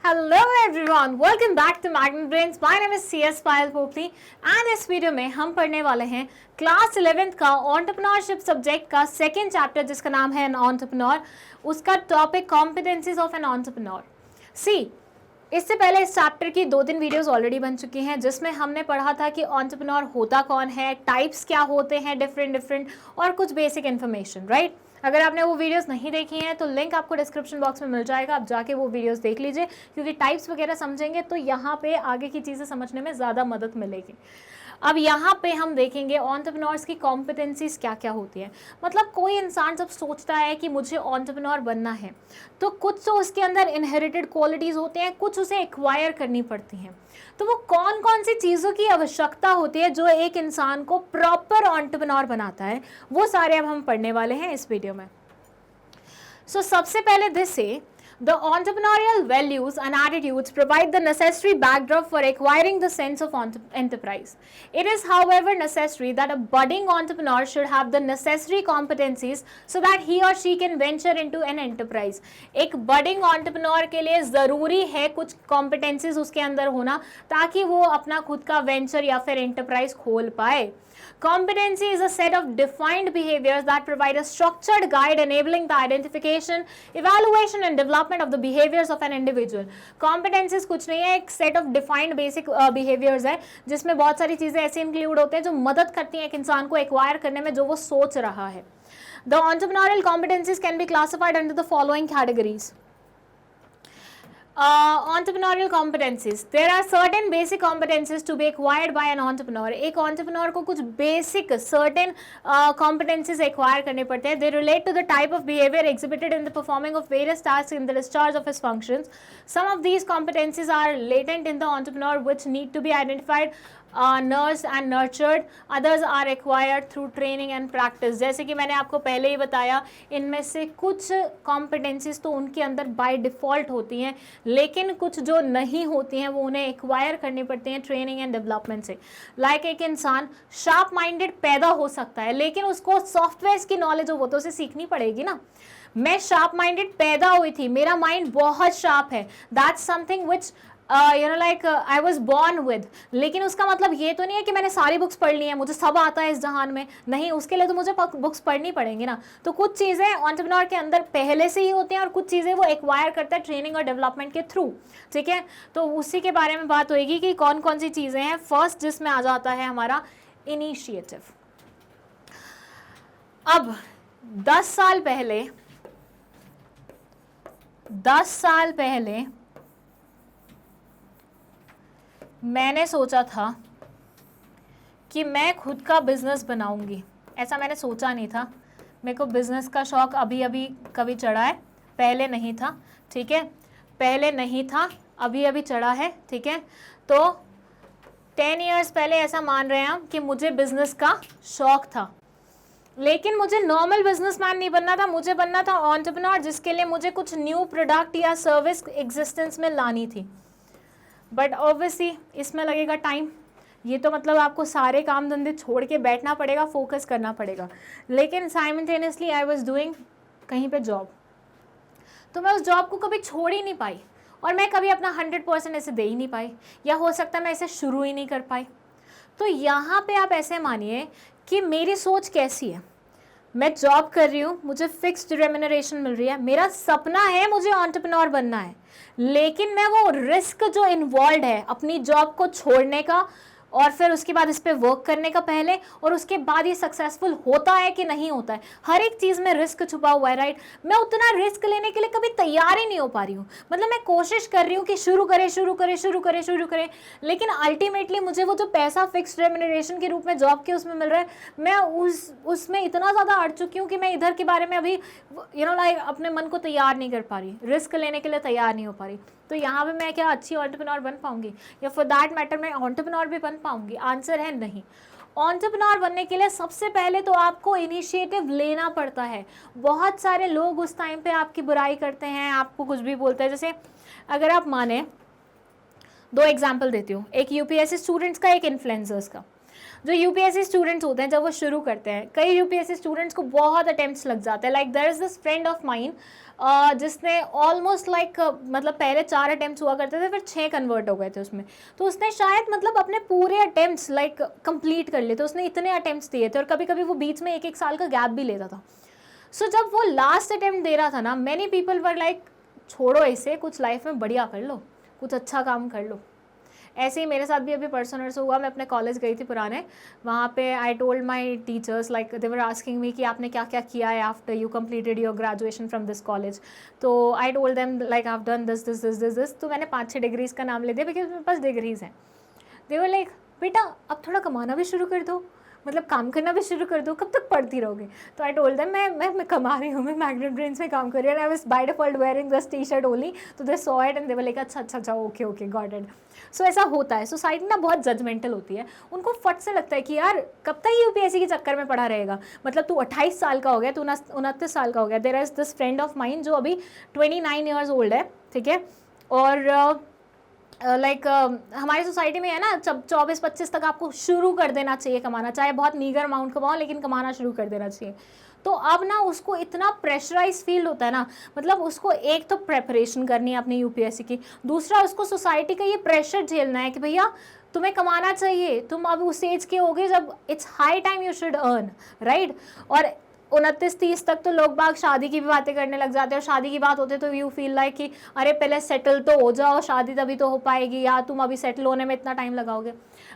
Hello everyone, welcome back to Magnet Brains. My name is CS Payal Popli and इस video में हम पढ़ने वाले हैं क्लास 11th का एंटरप्रेन्योरशिप सब्जेक्ट का सेकेंड चैप्टर जिसका नाम है एन एंटरप्रेन्योर। उसका topic competencies of an entrepreneur. सी इससे पहले इस चैप्टर की 2-3 वीडियोस ऑलरेडी बन चुकी हैं जिसमें हमने पढ़ा था कि एंटरप्रेन्योर होता कौन है, टाइप्स क्या होते हैं डिफरेंट और कुछ बेसिक इन्फॉर्मेशन, राइट। अगर आपने वो वीडियोस नहीं देखी हैं तो लिंक आपको डिस्क्रिप्शन बॉक्स में मिल जाएगा, आप जाके वो वीडियोस देख लीजिए क्योंकि टाइप्स वगैरह समझेंगे तो यहाँ पे आगे की चीज़ें समझने में ज़्यादा मदद मिलेगी। अब यहाँ पे हम देखेंगे एंटरप्रेन्योर्स की कॉम्पिटेंसीज क्या क्या होती है। मतलब कोई इंसान जब सोचता है कि मुझे एंटरप्रेन्योर बनना है तो कुछ तो उसके अंदर इनहेरिटेड क्वालिटीज़ होते हैं, कुछ उसे एक्वायर करनी पड़ती हैं। तो वो कौन कौन सी चीज़ों की आवश्यकता होती है जो एक इंसान को प्रॉपर एंटरप्रेन्योर बनाता है, वो सारे अब हम पढ़ने वाले हैं इस वीडियो में। सो सबसे पहले दिस से the entrepreneurial values and attitudes provide the necessary backdrop for acquiring the sense of enterprise. It is, however, necessary that a budding entrepreneur should have the necessary competencies so that he or she can venture into an enterprise. एक budding entrepreneur के लिए ज़रूरी है कुछ competencies उसके अंदर होना ताकि वो अपना खुद का venture या फिर enterprise खोल पाए। Competency is a set of defined behaviors that provide a structured guide enabling the identification, evaluation and development of the behaviors of an individual. Competencies कुछ नहीं है, एक set of defined basic behaviors है जिसमें बहुत सारी चीज़ें ऐसे इंक्लूड होते हैं जो मदद करती हैं एक इंसान को एक्वायर करने में जो वो सोच रहा है। The entrepreneurial competencies can be classified under the following categories. Entrepreneurial competencies. There are certain basic competencies to be acquired by an entrepreneur. एक entrepreneur को कुछ basic certain competencies acquire करने पड़ते हैं. They relate to the type of behavior exhibited in the performing of various tasks in the discharge of his functions. Some of these competencies are latent in the entrepreneur which need to be identified, nursed and nurtured. Others are acquired through training and practice. जैसे कि मैंने आपको पहले ही बताया, इनमें से कुछ competencies तो उनके अंदर by default होती हैं लेकिन कुछ जो नहीं होती हैं वो उन्हें एक्वायर करनी पड़ती हैं ट्रेनिंग एंड डेवलपमेंट से। लाइक एक इंसान शार्प माइंडेड पैदा हो सकता है लेकिन उसको सॉफ्टवेयर की नॉलेज हो वो तो उसे सीखनी पड़ेगी ना। मैं शार्प माइंडेड पैदा हुई थी, मेरा माइंड बहुत शार्प है, that's something which I was born with, लेकिन उसका मतलब ये तो नहीं है कि मैंने सारी बुक्स पढ़ ली हैं, मुझे सब आता है इस जहान में, नहीं, उसके लिए तो मुझे बुक्स पढ़नी पड़ेंगी ना। तो कुछ चीज़ें एंटरप्रेन्योर के अंदर पहले से ही होती हैं और कुछ चीज़ें वो एक्वायर करता है ट्रेनिंग और डेवलपमेंट के थ्रू, ठीक है। तो उसी के बारे में बात होगी कि कौन कौन सी चीज़ें हैं। फर्स्ट जिसमें आ जाता है हमारा इनिशिएटिव। अब 10 साल पहले मैंने सोचा था कि मैं खुद का बिजनेस बनाऊंगी। ऐसा मैंने सोचा नहीं था, मेरे को बिजनेस का शौक अभी कभी चढ़ा है, पहले नहीं था, ठीक है, पहले नहीं था, अभी चढ़ा है, ठीक है। तो 10 इयर्स पहले ऐसा मान रहे हैं हम कि मुझे बिजनेस का शौक था, लेकिन मुझे नॉर्मल बिजनेसमैन नहीं बनना था, मुझे बनना था एंटरप्रेन्योर जिसके लिए मुझे कुछ न्यू प्रोडक्ट या सर्विस एग्जिस्टेंस में लानी थी। बट ऑब्वियसली इसमें लगेगा टाइम, ये तो मतलब आपको सारे काम धंधे छोड़ के बैठना पड़ेगा, फोकस करना पड़ेगा। लेकिन साइमल्टेनियसली आई वाज डूइंग कहीं पे जॉब, तो मैं उस जॉब को कभी छोड़ ही नहीं पाई और मैं कभी अपना 100% ऐसे दे ही नहीं पाई, या हो सकता है मैं इसे शुरू ही नहीं कर पाई। तो यहाँ पे आप ऐसे मानिए कि मेरी सोच कैसी है, मैं जॉब कर रही हूँ, मुझे फिक्स्ड रेम्यूनरेशन मिल रही है, मेरा सपना है मुझे एंटरप्रेन्योर बनना है, लेकिन मैं वो रिस्क जो इन्वॉल्व है अपनी जॉब को छोड़ने का और फिर उसके बाद इस पर वर्क करने का पहले और उसके बाद ये सक्सेसफुल होता है कि नहीं होता है, हर एक चीज़ में रिस्क छुपा हुआ है, राइट। मैं उतना रिस्क लेने के लिए कभी तैयार ही नहीं हो पा रही हूँ। मतलब मैं कोशिश कर रही हूँ कि शुरू करें, लेकिन अल्टीमेटली मुझे वो जो पैसा फिक्स्ड रेम्यूनरेशन के रूप में जॉब के उसमें मिल रहा है, मैं उसमें इतना ज़्यादा अड़ चुकी हूँ कि मैं इधर के बारे में अभी अपने मन को तैयार नहीं कर पा रही, रिस्क लेने के लिए तैयार नहीं हो पा रही। तो यहाँ पे मैं क्या अच्छी एंटरप्रेन्योर बन पाऊंगी, या फॉर दैट मैटर मैं एंटरप्रेन्योर भी बन पाऊंगी? आंसर है नहीं। एंटरप्रेन्योर बनने के लिए सबसे पहले तो आपको इनिशिएटिव लेना पड़ता है। बहुत सारे लोग उस टाइम पे आपकी बुराई करते हैं, आपको कुछ भी बोलते हैं। जैसे अगर आप माने, 2 एग्जाम्पल देती हूँ, एक यूपीएससी स्टूडेंट्स का, एक इन्फ्लुएंसर्स का। जो यूपीएससी स्टूडेंट्स होते हैं जब वो शुरू करते हैं, कई यूपीएससी स्टूडेंट्स को बहुत अटेम्प्ट्स लग जाते हैं. Like there is this friend of mine जिसने ऑलमोस्ट लाइक मतलब पहले 4 अटेम्प्ट्स हुआ करते थे, फिर 6 कन्वर्ट हो गए थे उसमें. तो उसने शायद मतलब अपने पूरे अटेम्प्ट्स लाइक कंप्लीट कर लिए थे. उसने इतने अटेम्प्ट्स दिए थे और कभी कभी वो बीच में 1-1 साल का गैप भी लेता था. सो जब वो लास्ट अटेम्प्ट दे रहा था ना, मैनी पीपल वर लाइक छोड़ो इसे, कुछ लाइफ में बढ़िया कर लो, कुछ अच्छा काम कर लो. ऐसे ही मेरे साथ भी अभी परसों से हुआ. मैं अपने कॉलेज गई थी पुराने, वहाँ पे I told my teachers like they were asking me कि आपने क्या क्या किया है after you completed your graduation from this college. तो I told them like I have done this this this this this. तो मैंने 5-6 डिग्रीज का नाम ले दिया बिकॉज मेरे पास डिग्रीज हैं. दे वर लाइक बेटा अब थोड़ा कमाना भी शुरू कर दो, मतलब काम करना भी शुरू कर दो, कब तक पढ़ती रहोगे. तो आई टोल्ड देम मैं कमा रही हूँ, मैं मैग्नेट ब्रेन्स में काम कर रही हूँ. I was by default wearing this T shirt only. तो they saw it and they were like अच्छा okay okay got it. So ऐसा होता है. सोसाइटी ना बहुत जजमेंटल होती है. उनको फट से लगता है कि यार कब तक यूपीएससी के चक्कर में पड़ा रहेगा, मतलब तू 28 साल का हो गया, तू 29 साल का हो गया. There is this friend of mine जो अभी 29 ईयर्स ओल्ड है, ठीक है. और लाइक हमारी सोसाइटी में है ना, जब 24-25 तक आपको शुरू कर देना चाहिए कमाना, चाहे बहुत मीगर अमाउंट कमाओ लेकिन कमाना शुरू कर देना चाहिए. तो अब ना उसको इतना प्रेशराइज फील होता है ना, मतलब उसको एक तो प्रेपरेशन करनी है अपनी यूपीएससी की, दूसरा उसको सोसाइटी का ये प्रेशर झेलना है कि भैया तुम्हें कमाना चाहिए, तुम अब उस एज के होगे जब it's high time you should earn, right. और 29-30 तक तो लोग बाग शादी की भी बातें करने लग जाते हैं. और शादी की बात होते तो यू फील लाइक कि अरे पहले सेटल तो हो जाओ, शादी तभी तो हो पाएगी, या तुम अभी सेटल होने में इतना टाइम लगाओगे.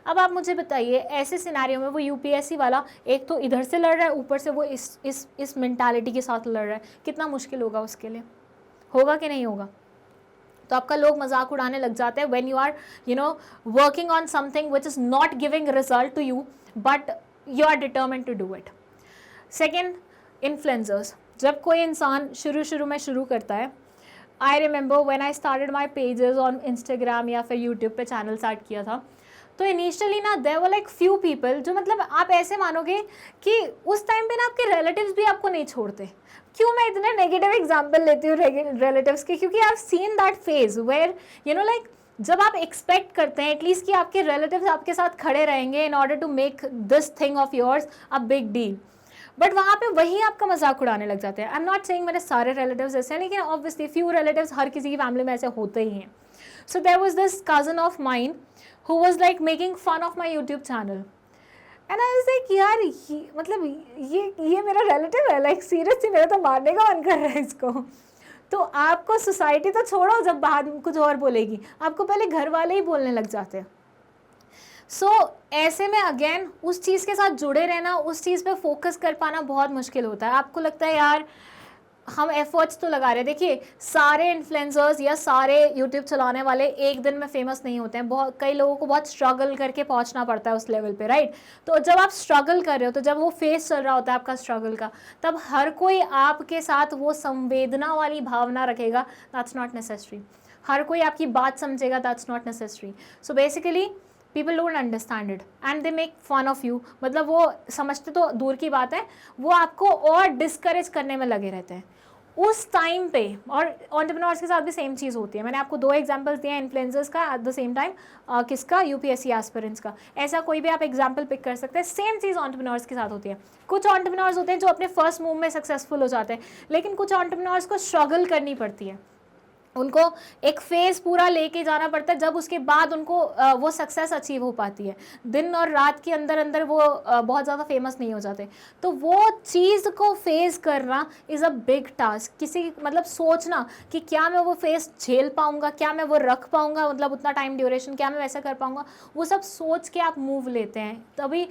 अब आप मुझे बताइए ऐसे सिनेरियो में वो यूपीएससी वाला एक तो इधर से लड़ रहा है, ऊपर से वो इस मेंटालिटी के साथ लड़ रहा है, कितना मुश्किल होगा उसके लिए, होगा कि नहीं होगा. तो आपका लोग मजाक उड़ाने लग जाते हैं when you are working on something which is not giving result to you but you are determined to do it. Second, influencers. जब कोई इंसान शुरू में शुरू करता है, I remember when I started my pages on Instagram या फिर यूट्यूब पे चैनल स्टार्ट किया था, तो इनिशियली ना there were like few people जो मतलब आप ऐसे मानोगे कि उस टाइम पे ना आपके रिलेटिव्स भी आपको नहीं छोड़ते. क्यों मैं इतने नेगेटिव एग्जाम्पल लेती हूँ रिलेटिव्स के, क्योंकि I have seen that phase where like जब आप एक्सपेक्ट करते हैं एटलीस्ट कि आपके रिलेटिव्स आपके साथ खड़े रहेंगे in order to make this thing of yours a big deal, but वहाँ पे वही आपका मजाक उड़ाने लग जाते हैं. आई एम नॉट सेइंग मेरे सारे रिलेटिव्स ऐसे हैं, लेकिन ऑब्वियसली फ्यू रिलेटिव्स हर किसी की फैमिली में ऐसे होते ही हैं. So there was this cousin of mine who was like making fun of my YouTube channel and I was like यार मतलब ये मेरा रिलेटिव है, लाइक सीरियसली मेरा तो मारने का मन कर रहा है इसको. तो आपको सोसाइटी तो छोड़ो, जब बाहर कुछ और बोलेगी, आपको पहले घर वाले ही बोलने लग जाते हैं. सो ऐसे में अगेन उस चीज़ के साथ जुड़े रहना, उस चीज़ पे फोकस कर पाना बहुत मुश्किल होता है. आपको लगता है यार हम एफर्ट्स तो लगा रहे हैं. देखिए सारे इन्फ्लुएंसर्स या सारे यूट्यूब चलाने वाले एक दिन में फेमस नहीं होते हैं. बहुत कई लोगों को बहुत स्ट्रगल करके पहुंचना पड़ता है उस लेवल पे, राइट. तो जब आप स्ट्रगल कर रहे हो, तो जब वो फेस चल रहा होता है आपका स्ट्रगल का, तब हर कोई आपके साथ वो संवेदना वाली भावना रखेगा, दैट्स नॉट नेसेसरी. हर कोई आपकी बात समझेगा, that's not necessary. So basically people don't understand it and they make fun of you. मतलब वो समझते तो दूर की बात है, वो आपको और डिस्करेज करने में लगे रहते हैं उस टाइम पे. और एंटरप्रेन्योर्स के साथ भी सेम चीज़ होती है. मैंने आपको 2 एग्जांपल्स दिए हैं इन्फ्लुएंसर्स का, एट द सेम टाइम किसका, यूपीएससी एस्पिरेंट्स का. ऐसा कोई भी आप एग्जांपल पिक कर सकते हैं. सेम चीज़ एंटरप्रेन्योर्स के साथ होती है. कुछ एंटरप्रेन्योर्स होते हैं जो अपने फर्स्ट मूव में सक्सेसफुल हो जाते हैं, लेकिन कुछ एंटरप्रेन्योर्स को स्ट्रगल करनी पड़ती है. उनको एक फेज़ पूरा लेके जाना पड़ता है, जब उसके बाद उनको वो सक्सेस अचीव हो पाती है. दिन और रात के अंदर अंदर वो बहुत ज़्यादा फेमस नहीं हो जाते. तो वो चीज़ को फेस करना इज़ अ बिग टास्क. किसी मतलब सोचना कि क्या मैं वो फेस झेल पाऊँगा, क्या मैं वो रख पाऊँगा, मतलब उतना टाइम ड्यूरेशन, क्या मैं वैसा कर पाऊँगा, वो सब सोच के आप मूव लेते हैं. तभी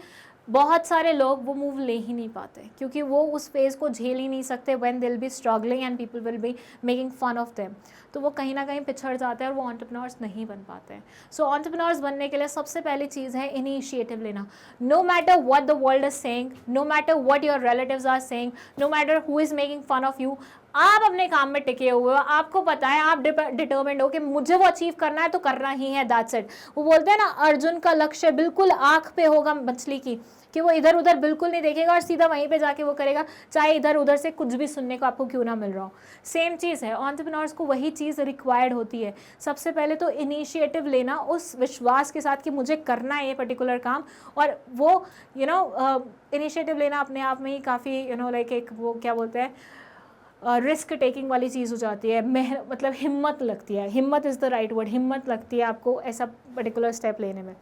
बहुत सारे लोग वो मूव ले ही नहीं पाते, क्योंकि वो उस फेज़ को झेल ही नहीं सकते. When they will be struggling and people will be making fun of them, तो वो कहीं ना कहीं पिछड़ जाते हैं और वो एंटरप्रेन्योर्स नहीं बन पाते हैं. सो एंटरप्रेन्योर्स बनने के लिए सबसे पहली चीज़ है इनिशिएटिव लेना. No matter what the world is saying, no matter what your relatives are saying, no matter who is making fun of you, आप अपने काम में टिके हुए हो, आपको पता है, आप डिटर्मिन्ड हो कि मुझे वो अचीव करना है तो करना ही है, दैट्स इट। वो बोलते हैं ना, अर्जुन का लक्ष्य बिल्कुल आंख पे होगा मछली की, कि वो इधर उधर बिल्कुल नहीं देखेगा और सीधा वहीं पे जाके वो करेगा, चाहे इधर उधर से कुछ भी सुनने को आपको क्यों ना मिल रहा हो। सेम चीज़ है, एंटरप्रेन्योर्स को वही चीज़ रिक्वायर्ड होती है। सबसे पहले तो इनिशिएटिव लेना उस विश्वास के साथ कि मुझे करना है ये पर्टिकुलर काम, और वो इनिशिएटिव लेना अपने आप में ही काफ़ी लाइक एक वो क्या बोलते हैं, रिस्क टेकिंग वाली चीज़ हो जाती है। मतलब हिम्मत लगती है, हिम्मत इज़ द राइट वर्ड, हिम्मत लगती है आपको ऐसा पर्टिकुलर स्टेप लेने में।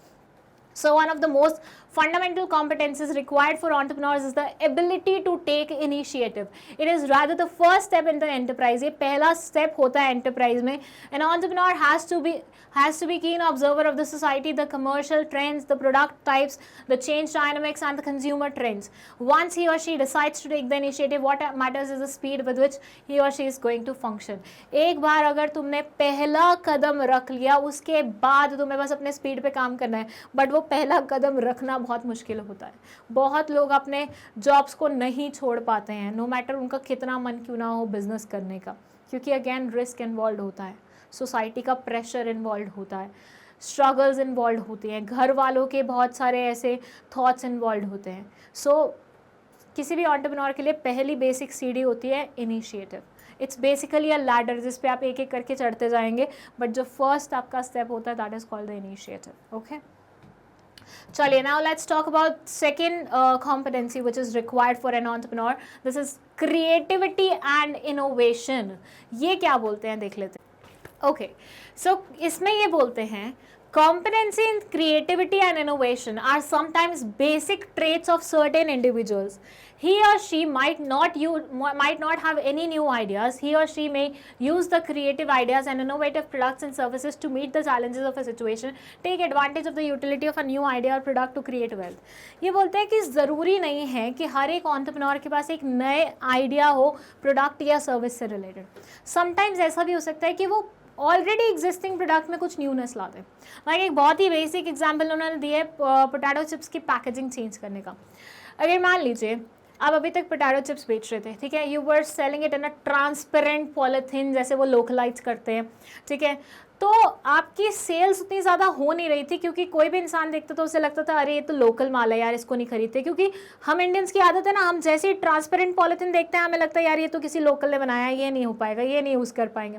So one of the most fundamental competencies required for entrepreneurs is the ability to take initiative. It is rather the first step in the enterprise. ये पहला step होता है enterprise में. An entrepreneur has to be keen observer of the society, the commercial trends, the product types, the change dynamics and the consumer trends. Once he or she decides to take the initiative, what matters is the speed with which he or she is going to function. एक बार अगर तुमने पहला कदम रख लिया, उसके बाद तुम्हें बस अपने स्पीड पे काम करना है, बट वो पहला कदम रखना बहुत मुश्किल होता है। बहुत लोग अपने जॉब्स को नहीं छोड़ पाते हैं, नो मैटर उनका कितना मन क्यों ना हो बिजनेस करने का, क्योंकि अगेन रिस्क इन्वॉल्व होता है, सोसाइटी का प्रेशर इन्वॉल्व होता है, स्ट्रगल्स इन्वॉल्व होती हैं, घर वालों के बहुत सारे ऐसे थॉट्स इन्वॉल्व होते हैं। सो किसी भी एंटरप्रेन्योर के लिए पहली बेसिक सीढ़ी होती है initiative. It's basically a ladder जिस पे आप एक एक करके चढ़ते जाएंगे, बट जो फर्स्ट आपका स्टेप होता है that is called the initiative. Okay, चलिए, now let's talk about second competency which is required for an entrepreneur. This is creativity and innovation. ये क्या बोलते हैं देख लेते हैं। Okay, so इसमें ये बोलते हैं competency in creativity and innovation are sometimes basic traits of certain individuals. He or she might not have any new ideas. He or she may use the creative ideas and innovative products and services to meet the challenges of a situation, take advantage of the utility of a new idea or product to create wealth. ये बोलते हैं कि ज़रूरी नहीं है कि हर एक entrepreneur के पास एक नए आइडिया हो प्रोडक्ट या सर्विस से रिलेटेड। समटाइम्स ऐसा भी हो सकता है कि वो ऑलरेडी एग्जिस्टिंग प्रोडक्ट में कुछ न्यूनेस लाते हैं। लाइक एक बहुत ही बेसिक एग्जाम्पल उन्होंने दिया है पोटैटो चिप्स की पैकेजिंग चेंज करने का। अगर मान लीजिए आप अभी तक पोटैटो चिप्स बेच रहे थे, ठीक है, you were selling it in a transparent polythene जैसे वो लोकलाइज करते हैं, ठीक है, तो आपकी सेल्स उतनी ज़्यादा हो नहीं रही थी, क्योंकि कोई भी इंसान देखता तो उसे लगता था अरे ये तो लोकल माल है यार, इसको नहीं खरीदते। क्योंकि हम इंडियंस की आदत है ना, हम जैसे ही ट्रांसपेरेंट पॉलीथीन देखते हैं हमें लगता है यार ये तो किसी लोकल ने बनाया है, ये नहीं हो पाएगा, ये नहीं यूज़ कर पाएंगे।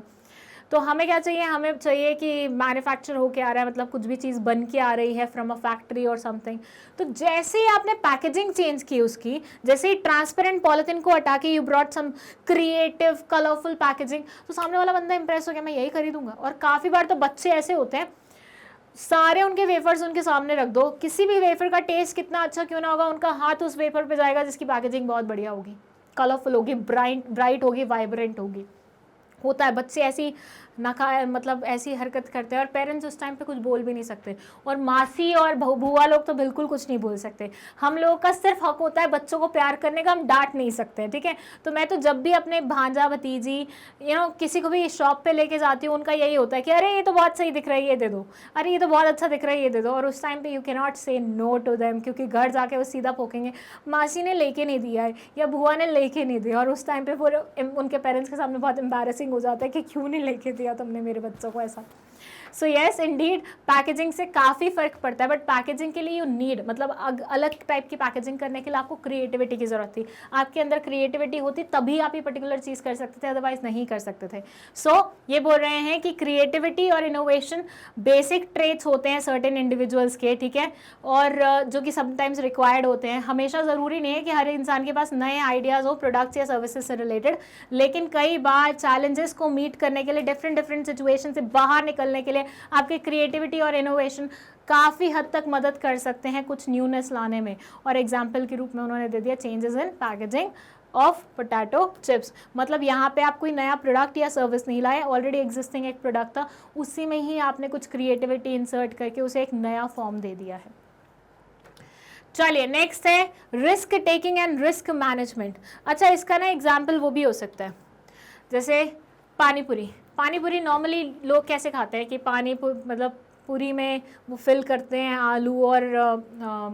तो हमें क्या चाहिए, हमें चाहिए कि मैन्युफैक्चर होके आ रहा है, मतलब कुछ भी चीज़ बन के आ रही है फ्रॉम अ फैक्ट्री और समथिंग। तो जैसे ही आपने पैकेजिंग चेंज की उसकी, जैसे ही ट्रांसपेरेंट पॉलीथिन को हटा के you brought some creative colourful packaging, तो सामने वाला बंदा इंप्रेस हो गया, मैं यही खरीदूंगा। और काफ़ी बार तो बच्चे ऐसे होते हैं, सारे उनके वेफर्स उनके सामने रख दो, किसी भी वेफर का टेस्ट कितना अच्छा क्यों ना होगा, उनका हाथ उस वेफर पे जाएगा जिसकी पैकेजिंग बहुत बढ़िया होगी, कलरफुल होगी, ब्राइट होगी, वाइब्रेंट होगी। होता है, बच्चे ऐसी मतलब ऐसी हरकत करते हैं और पेरेंट्स उस टाइम पे कुछ बोल भी नहीं सकते, और मासी और बुआ लोग तो बिल्कुल कुछ नहीं बोल सकते। हम लोगों का सिर्फ हक होता है बच्चों को प्यार करने का, हम डांट नहीं सकते, ठीक है। तो मैं तो जब भी अपने भांजा भतीजी किसी को भी शॉप पे लेके जाती हूँ, उनका यही होता है कि अरे ये तो बहुत सही दिख रहा है, ये दे दो, अरे ये तो बहुत अच्छा दिख रहा है, ये दे दो। और उस टाइम पे यू कैन नॉट से नो टू देम, क्योंकि घर जाके वो सीधा पोकेंगे मासी ने लेके नहीं दिया है या बुआ ने लेके नहीं दिया, और उस टाइम पे पूरे उनके पेरेंट्स के सामने बहुत एम्बैरेसिंग हो जाता है कि क्यों नहीं लेके दिया तुमने मेरे बच्चों को ऐसा। सो येस इंडीड, पैकेजिंग से काफ़ी फ़र्क पड़ता है, बट पैकेजिंग के लिए यू नीड, मतलब अलग टाइप की पैकेजिंग करने के लिए आपको क्रिएटिविटी की ज़रूरत थी। आपके अंदर क्रिएटिविटी होती तभी आप ये पर्टिकुलर चीज़ कर सकते थे, अदरवाइज नहीं कर सकते थे। सो ये बोल रहे हैं कि क्रिएटिविटी और इनोवेशन बेसिक ट्रेट्स होते हैं सर्टेन इंडिविजुअल्स के, ठीक है, और जो कि समटाइम्स रिक्वायर्ड होते हैं। हमेशा ज़रूरी नहीं है कि हर इंसान के पास नए आइडियाज़ हो प्रोडक्ट्स या सर्विसेज से रिलेटेड, लेकिन कई बार चैलेंजेस को मीट करने के लिए, डिफरेंट सिचुएशन से बाहर निकलने के लिए आपकी क्रिएटिविटी और इनोवेशन काफ़ी हद तक मदद कर सकते हैं कुछ न्यूनेस लाने में। और एग्जाम्पल के रूप में उन्होंने दे दिया changes in packaging of potato chips. मतलब यहाँ पे आप कोई नया प्रोडक्ट या सर्विस नहीं लाए, ऑलरेडी एग्जिस्टिंग एक प्रोडक्ट था, उसी में ही आपने कुछ क्रिएटिविटी इंसर्ट करके उसे एक नया फॉर्म दे दिया है। चलिए नेक्स्ट है risk taking and risk management. अच्छा, इसका ना एग्जाम्पल वो भी हो सकता है, जैसे पानीपुरी नॉर्मली लोग कैसे खाते हैं कि मतलब पूरी में वो फिल करते हैं आलू, और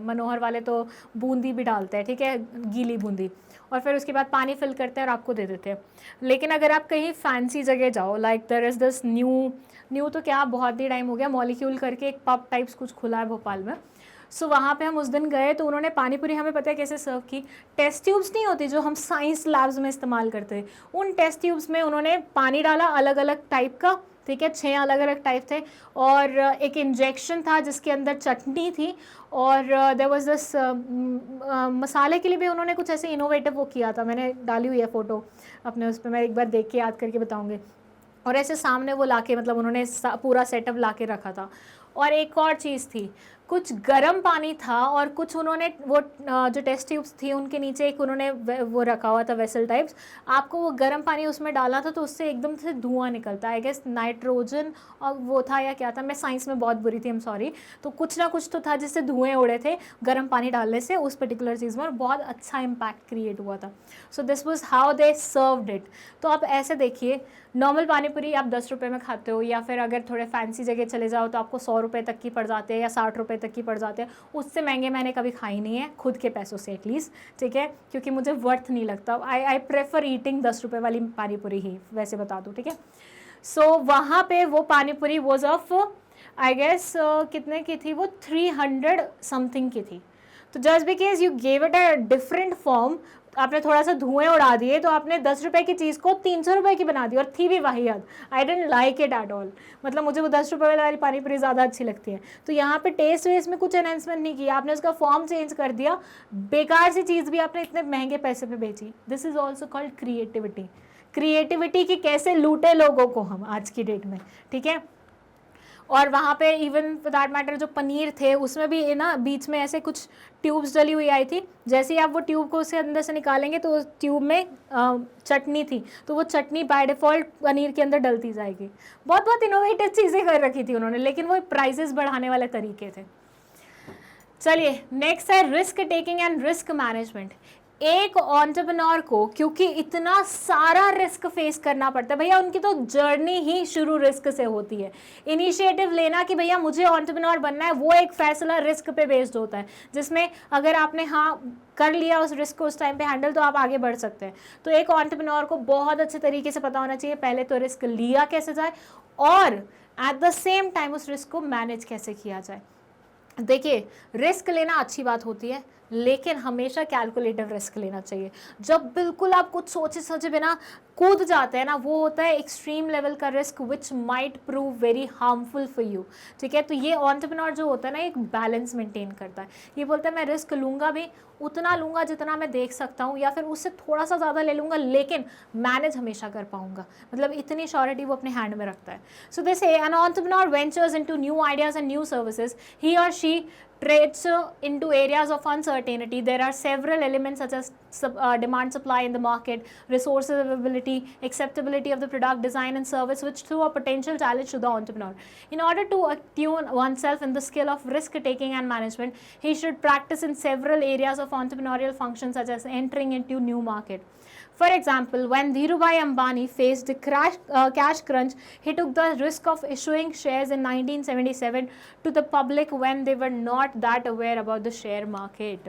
मनोहर वाले तो बूंदी भी डालते हैं, ठीक है, गीली बूंदी, और फिर उसके बाद पानी फिल करते हैं और आपको दे देते हैं। लेकिन अगर आप कहीं फैंसी जगह जाओ, like there is this new तो क्या बहुत ही टाइम हो गया, मॉलिक्यूल करके एक पब टाइप्स कुछ खुला है भोपाल में। सो वहाँ पे हम उस दिन गए तो उन्होंने पानी पूरी हमें पता है कैसे सर्व की। टेस्ट ट्यूब्स नहीं होती जो हम साइंस लैब्स में इस्तेमाल करते हैं, उन टेस्ट ट्यूब्स में उन्होंने पानी डाला अलग अलग टाइप का, ठीक है, 6 अलग अलग टाइप थे, और एक इंजेक्शन था जिसके अंदर चटनी थी, और देयर वाज दिस मसाले के लिए भी उन्होंने कुछ ऐसे इनोवेटिव वो किया था। मैंने डाली हुई है फ़ोटो अपने उस पर, मैं एक बार देख के याद करके बताऊँगी। और ऐसे सामने वो लाके मतलब उन्होंने पूरा सेटअप लाके रखा था। और एक और चीज़ थी, कुछ गर्म पानी था और कुछ उन्होंने वो जो टेस्ट ट्यूब्स थी उनके नीचे एक उन्होंने वो रखा हुआ था वेसल टाइप्स, आपको वो गर्म पानी उसमें डालना था तो उससे एकदम से धुआं निकलता है, आई गेस नाइट्रोजन और वो था या क्या था, मैं साइंस में बहुत बुरी थी, आई एम सॉरी। तो कुछ ना कुछ तो था जिससे धुएँ उड़े थे गर्म पानी डालने से उस पर्टिकुलर चीज़ में, और बहुत अच्छा इम्पैक्ट क्रिएट हुआ था। So this was how they served it. तो आप ऐसे देखिए, नॉर्मल पानी पूरी आप 10 रुपये में खाते हो, या फिर अगर थोड़े फैंसी जगह चले जाओ तो आपको 100 रुपये तक की पड़ जाते हैं या 60 रुपये तक की पड़ जाते हैं। उससे महंगे मैंने कभी खाई नहीं है, खुद के पैसों से एटलीस्ट, ठीक है, क्योंकि मुझे वर्थ नहीं लगता। आई प्रेफर ईटिंग 10 रुपये वाली पानी पूरी ही, वैसे बता दूँ, ठीक है। सो वहाँ पे वो पानी पूरी वॉज ऑफ आई गेस कितने की थी वो, 300 समथिंग की थी। तो just because you gave it a different form, आपने थोड़ा सा धुएं उड़ा दिए तो आपने 10 रुपये की चीज़ को 300 रुपये की बना दी, और थी भी वाहियात। I didn't like it at all, मतलब मुझे वो 10 रुपये वाली पानी पूरी ज़्यादा अच्छी लगती है। तो यहाँ पे टेस्ट वेस्ट में कुछ एनहेंसमेंट नहीं किया आपने, उसका फॉर्म चेंज कर दिया, बेकार सी चीज़ भी आपने इतने महंगे पैसे पे बेची। This is also called creativity. Creativity की कैसे लूटे लोगों को हम आज की डेट में, ठीक है। और वहाँ पे इवन फॉर दैट मैटर जो पनीर थे उसमें भी ना बीच में ऐसे कुछ ट्यूब्स डली हुई आई थी, जैसे ही आप वो ट्यूब को उसके अंदर से निकालेंगे तो उस ट्यूब में चटनी थी, तो वो चटनी बाय डिफ़ॉल्ट पनीर के अंदर डलती जाएगी। बहुत बहुत इनोवेटिव चीज़ें कर रखी थी उन्होंने, लेकिन वो प्राइजेस बढ़ाने वाले तरीके थे। चलिए नेक्स्ट है risk taking and risk management. एक एंटरप्रेन्योर को क्योंकि इतना सारा रिस्क फेस करना पड़ता है, भैया उनकी तो जर्नी ही शुरू रिस्क से होती है। इनिशिएटिव लेना कि भैया मुझे एंटरप्रेन्योर बनना है, वो एक फैसला रिस्क पे बेस्ड होता है, जिसमें अगर आपने हाँ कर लिया उस रिस्क को उस टाइम पे हैंडल तो आप आगे बढ़ सकते हैं। तो एक एंटरप्रेन्योर को बहुत अच्छे तरीके से पता होना चाहिए पहले तो रिस्क लिया कैसे जाए, और एट द सेम टाइम उस रिस्क को मैनेज कैसे किया जाए। देखिए रिस्क लेना अच्छी बात होती है, लेकिन हमेशा कैलकुलेटिव रिस्क लेना चाहिए। जब बिल्कुल आप कुछ सोचे समझे बिना कूद जाते हैं ना, वो होता है एक्सट्रीम लेवल का risk which might prove very harmful for you, ठीक है। तो ये एंटरप्रेन्योर जो होता है ना एक बैलेंस मेंटेन करता है। ये बोलता है मैं रिस्क लूँगा भी उतना लूँगा जितना मैं देख सकता हूँ, या फिर उससे थोड़ा सा ज़्यादा ले लूँगा, लेकिन मैनेज हमेशा कर पाऊँगा, मतलब इतनी श्योरिटी वो अपने हैंड में रखता है। So this an entrepreneur ventures into new ideas and new services, he और she trades into areas of uncertainty. There are several elements such as demand supply in the market, resources availability, acceptability of the product, design and service, which throw a potential challenge to the entrepreneur. In order to attune oneself in the skill of risk taking and management, he should practice in several areas of entrepreneurial functions such as entering into new market. For example, when Dhirubhai Ambani faced the cash crunch, he took the risk of issuing shares in 1977 to the public when they were not that aware about the share market.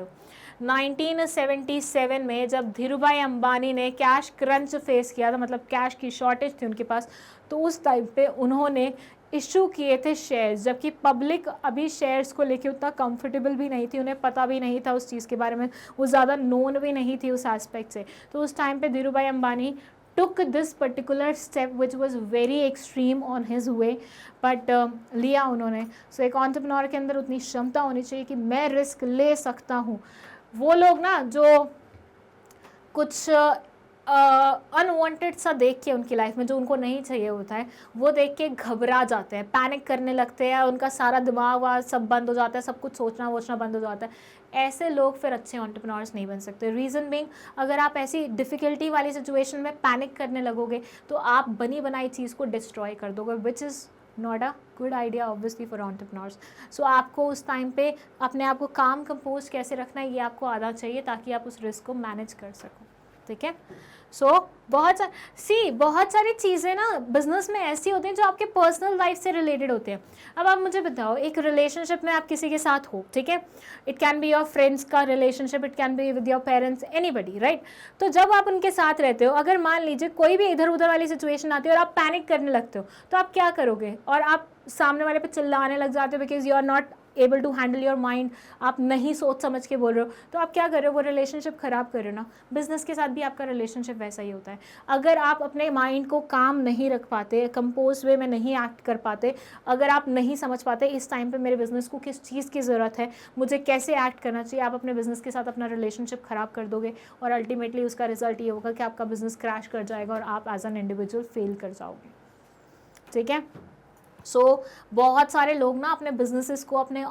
1977 में जब धीरूभाई अंबानी ने cash crunch face किया था, मतलब cash की shortage थी उनके पास, तो उस टाइम पे उन्होंने इशू किए थे शेयर्स, जबकि पब्लिक अभी शेयर्स को लेके उतना कंफर्टेबल भी नहीं थी, उन्हें पता भी नहीं था उस चीज़ के बारे में, वो ज़्यादा नोन भी नहीं थी उस एस्पेक्ट से। तो उस टाइम पे Dhirubhai Ambani took this particular step which was very extreme on his way, but लिया उन्होंने। सो एक एंटरप्रेन्योर के अंदर उतनी क्षमता होनी चाहिए कि मैं रिस्क ले सकता हूँ। वो लोग ना जो कुछ अनवांटेड सा देख के उनकी लाइफ में जो उनको नहीं चाहिए होता है, वो देख के घबरा जाते हैं, पैनिक करने लगते हैं, उनका सारा दिमाग वाग सब बंद हो जाता है, सब कुछ सोचना वोचना बंद हो जाता है। ऐसे लोग फिर अच्छे एंटरप्रेन्योर्स नहीं बन सकते। रीज़न बीइंग, अगर आप ऐसी डिफ़िकल्टी वाली सिचुएशन में पैनिक करने लगोगे तो आप बनी बनाई चीज़ को डिस्ट्रॉय कर दोगे, which is not a good idea obviously for entrepreneurs. So आपको उस टाइम पे अपने आप को काम कंपोज कैसे रखना है ये आपको आना चाहिए, ताकि आप उस रिस्क को मैनेज कर सको, ठीक है। बहुत सारी चीज़ें ना बिजनेस में ऐसी होती हैं जो आपके पर्सनल लाइफ से रिलेटेड होते हैं। अब आप मुझे बताओ, एक रिलेशनशिप में आप किसी के साथ हो, ठीक है, it can be your friends का relationship, it can be with your parents, anybody, right. तो जब आप उनके साथ रहते हो, अगर मान लीजिए कोई भी इधर उधर वाली सिचुएशन आती है और आप पैनिक करने लगते हो, तो आप क्या करोगे? और आप सामने वाले पे चिल्लाने लग जाते हो because you are not able to handle your mind, आप नहीं सोच समझ के बोल रहे हो, तो आप क्या कर रहे हो? वो रिलेशनशिप खराब कर रहे हो ना। बिजनेस के साथ भी आपका रिलेशनशिप वैसा ही होता है। अगर आप अपने माइंड को काम नहीं रख पाते, कंपोज वे में नहीं एक्ट कर पाते, अगर आप नहीं समझ पाते इस टाइम पे मेरे बिजनेस को किस चीज़ की ज़रूरत है, मुझे कैसे एक्ट करना चाहिए, आप अपने बिजनेस के साथ अपना रिलेशनशिप खराब कर दोगे और अल्टीमेटली उसका रिजल्ट ये होगा कि आपका बिजनेस क्रैश कर जाएगा और आप एज एन इंडिविजुअल फेल कर जाओगे, ठीक है। बहुत सारे लोग ना अपने बिजनेसेस को, अपने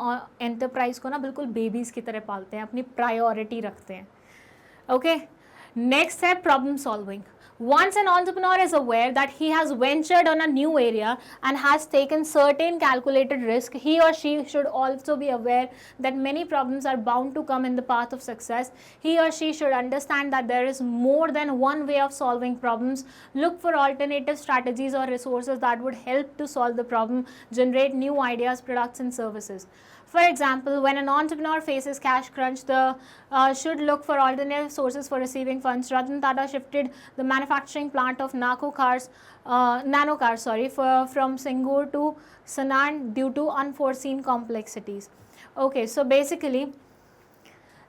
एंटरप्राइज को ना बिल्कुल बेबीज़ की तरह पालते हैं, अपनी प्रायोरिटी रखते हैं। ओके, नेक्स्ट है problem solving. Once an entrepreneur is aware that he has ventured on a new area and has taken certain calculated risk, he or she should also be aware that many problems are bound to come in the path of success. He or she should understand that there is more than one way of solving problems. Look for alternative strategies or resources that would help to solve the problem, generate new ideas, products and services. For example, when an entrepreneur faces cash crunch, they should look for alternative sources for receiving funds. Ratan Tata shifted the manufacturing plant of nano cars, from Singur to Sanand due to unforeseen complexities. Okay, so basically,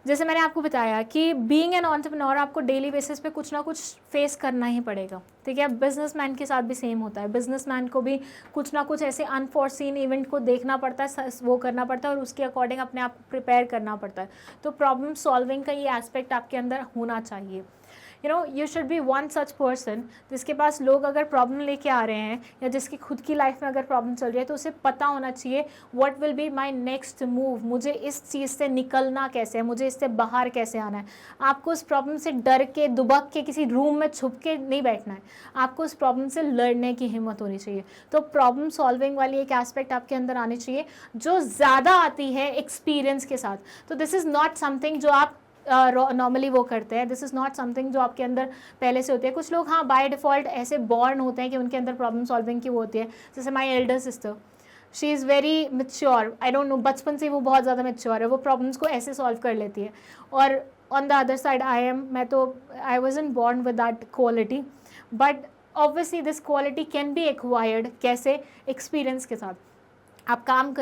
जैसे मैंने आपको बताया कि being an entrepreneur आपको daily basis पे कुछ ना कुछ फेस करना ही पड़ेगा, ठीक है। बिजनेसमैन के साथ भी सेम होता है, बिजनेसमैन को भी कुछ ना कुछ ऐसे अनफोर्सीन इवेंट को देखना पड़ता है, वो करना पड़ता है और उसके अकॉर्डिंग अपने आप प्रिपेयर करना पड़ता है। तो प्रॉब्लम सॉल्विंग का ये एस्पेक्ट आपके अंदर होना चाहिए। You should be one such person जिसके पास लोग अगर प्रॉब्लम लेके आ रहे हैं या जिसकी खुद की लाइफ में अगर प्रॉब्लम चल रही है तो उसे पता होना चाहिए what will be my next move, मुझे इस चीज़ से निकलना कैसे है, मुझे इससे बाहर कैसे आना है। आपको उस प्रॉब्लम से डर के दुबक के किसी रूम में छुप के नहीं बैठना है, आपको उस प्रॉब्लम से लड़ने की हिम्मत होनी चाहिए। तो प्रॉब्लम सॉल्विंग वाली एक एस्पेक्ट आपके अंदर आनी चाहिए जो ज़्यादा आती है एक्सपीरियंस के साथ। तो दिस इज़ नॉट समथिंग जो आप नॉर्मली वो करते हैं, दिस इज़ नॉट समथिंग जो आपके अंदर पहले से होती है। कुछ लोग हाँ बाय डिफ़ॉल्ट ऐसे बॉर्न होते हैं कि उनके अंदर प्रॉब्लम सॉल्विंग की वो होती है। जैसे my elder sister, she is very mature, I don't know, बचपन से वो बहुत ज़्यादा मेच्योर है, वो प्रॉब्लम्स को ऐसे सॉल्व कर लेती है। और ऑन द अदर साइड मैं तो आई wasn't born with that quality, but obviously this quality can be acquired. कैसे? एक्सपीरियंस के साथ। आप काम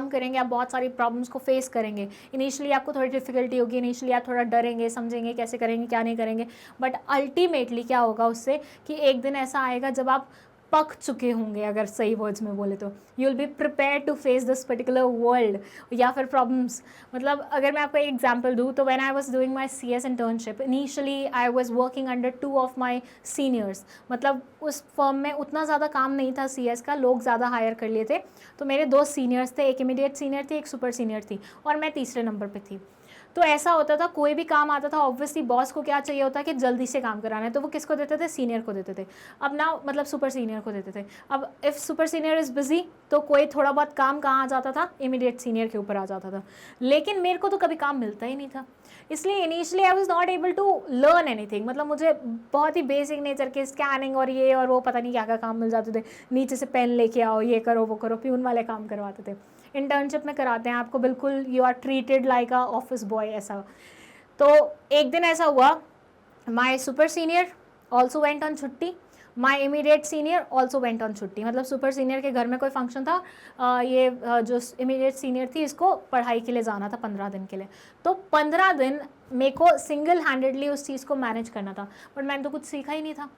करेंगे, आप बहुत सारी प्रॉब्लम्स को फेस करेंगे। इनिशियली आपको थोड़ी डिफिकल्टी होगी, इनिशियली आप थोड़ा डरेंगे, समझेंगे कैसे करेंगे क्या नहीं करेंगे, बट अल्टीमेटली क्या होगा उससे कि एक दिन ऐसा आएगा जब आप पक चुके होंगे, अगर सही वर्ड्स में बोले तो you will be prepare to face this particular world या फिर प्रॉब्लम्स। मतलब अगर मैं आपको एक एग्जांपल दूँ तो when I was doing my CS internship, initially I was working under 2 of my seniors. मतलब उस फर्म में उतना ज़्यादा काम नहीं था CS का, लोग ज़्यादा हायर कर लिए थे। तो मेरे 2 सीनियर्स थे, एक इमीडिएट सीनियर थी, एक सुपर सीनियर थी और मैं तीसरे नंबर पर थी। तो ऐसा होता था, कोई भी काम आता था ऑब्वियसली बॉस को क्या चाहिए होता है कि जल्दी से काम कराना है, तो वो किसको देते थे? सीनियर को देते थे। अब ना मतलब सुपर सीनियर को देते थे। अब if super senior is busy तो कोई थोड़ा बहुत काम कहाँ आ जाता था? इमीडिएट सीनियर के ऊपर आ जाता था। लेकिन मेरे को तो कभी काम मिलता ही नहीं था, इसलिए initially I was not able to learn anything. मतलब मुझे बहुत ही बेसिक नेचर के स्कैनिंग और ये और वो पता नहीं क्या क्या काम मिल जाते थे। नीचे से पेन लेके आओ, ये करो वो करो, प्यून वाले काम करवाते थे। इंटर्नशिप में कराते हैं आपको, बिल्कुल you are treated like a office boy ऐसा। तो एक दिन ऐसा हुआ, my super senior also went on छुट्टी, my immediate senior also went on छुट्टी। मतलब सुपर सीनियर के घर में कोई फंक्शन था, जो इमीडिएट सीनियर थी इसको पढ़ाई के लिए जाना था 15 दिन के लिए। तो 15 दिन मेरे को सिंगल हैंडेडली उस चीज़ को मैनेज करना था, बट मैंने तो कुछ सीखा ही नहीं था।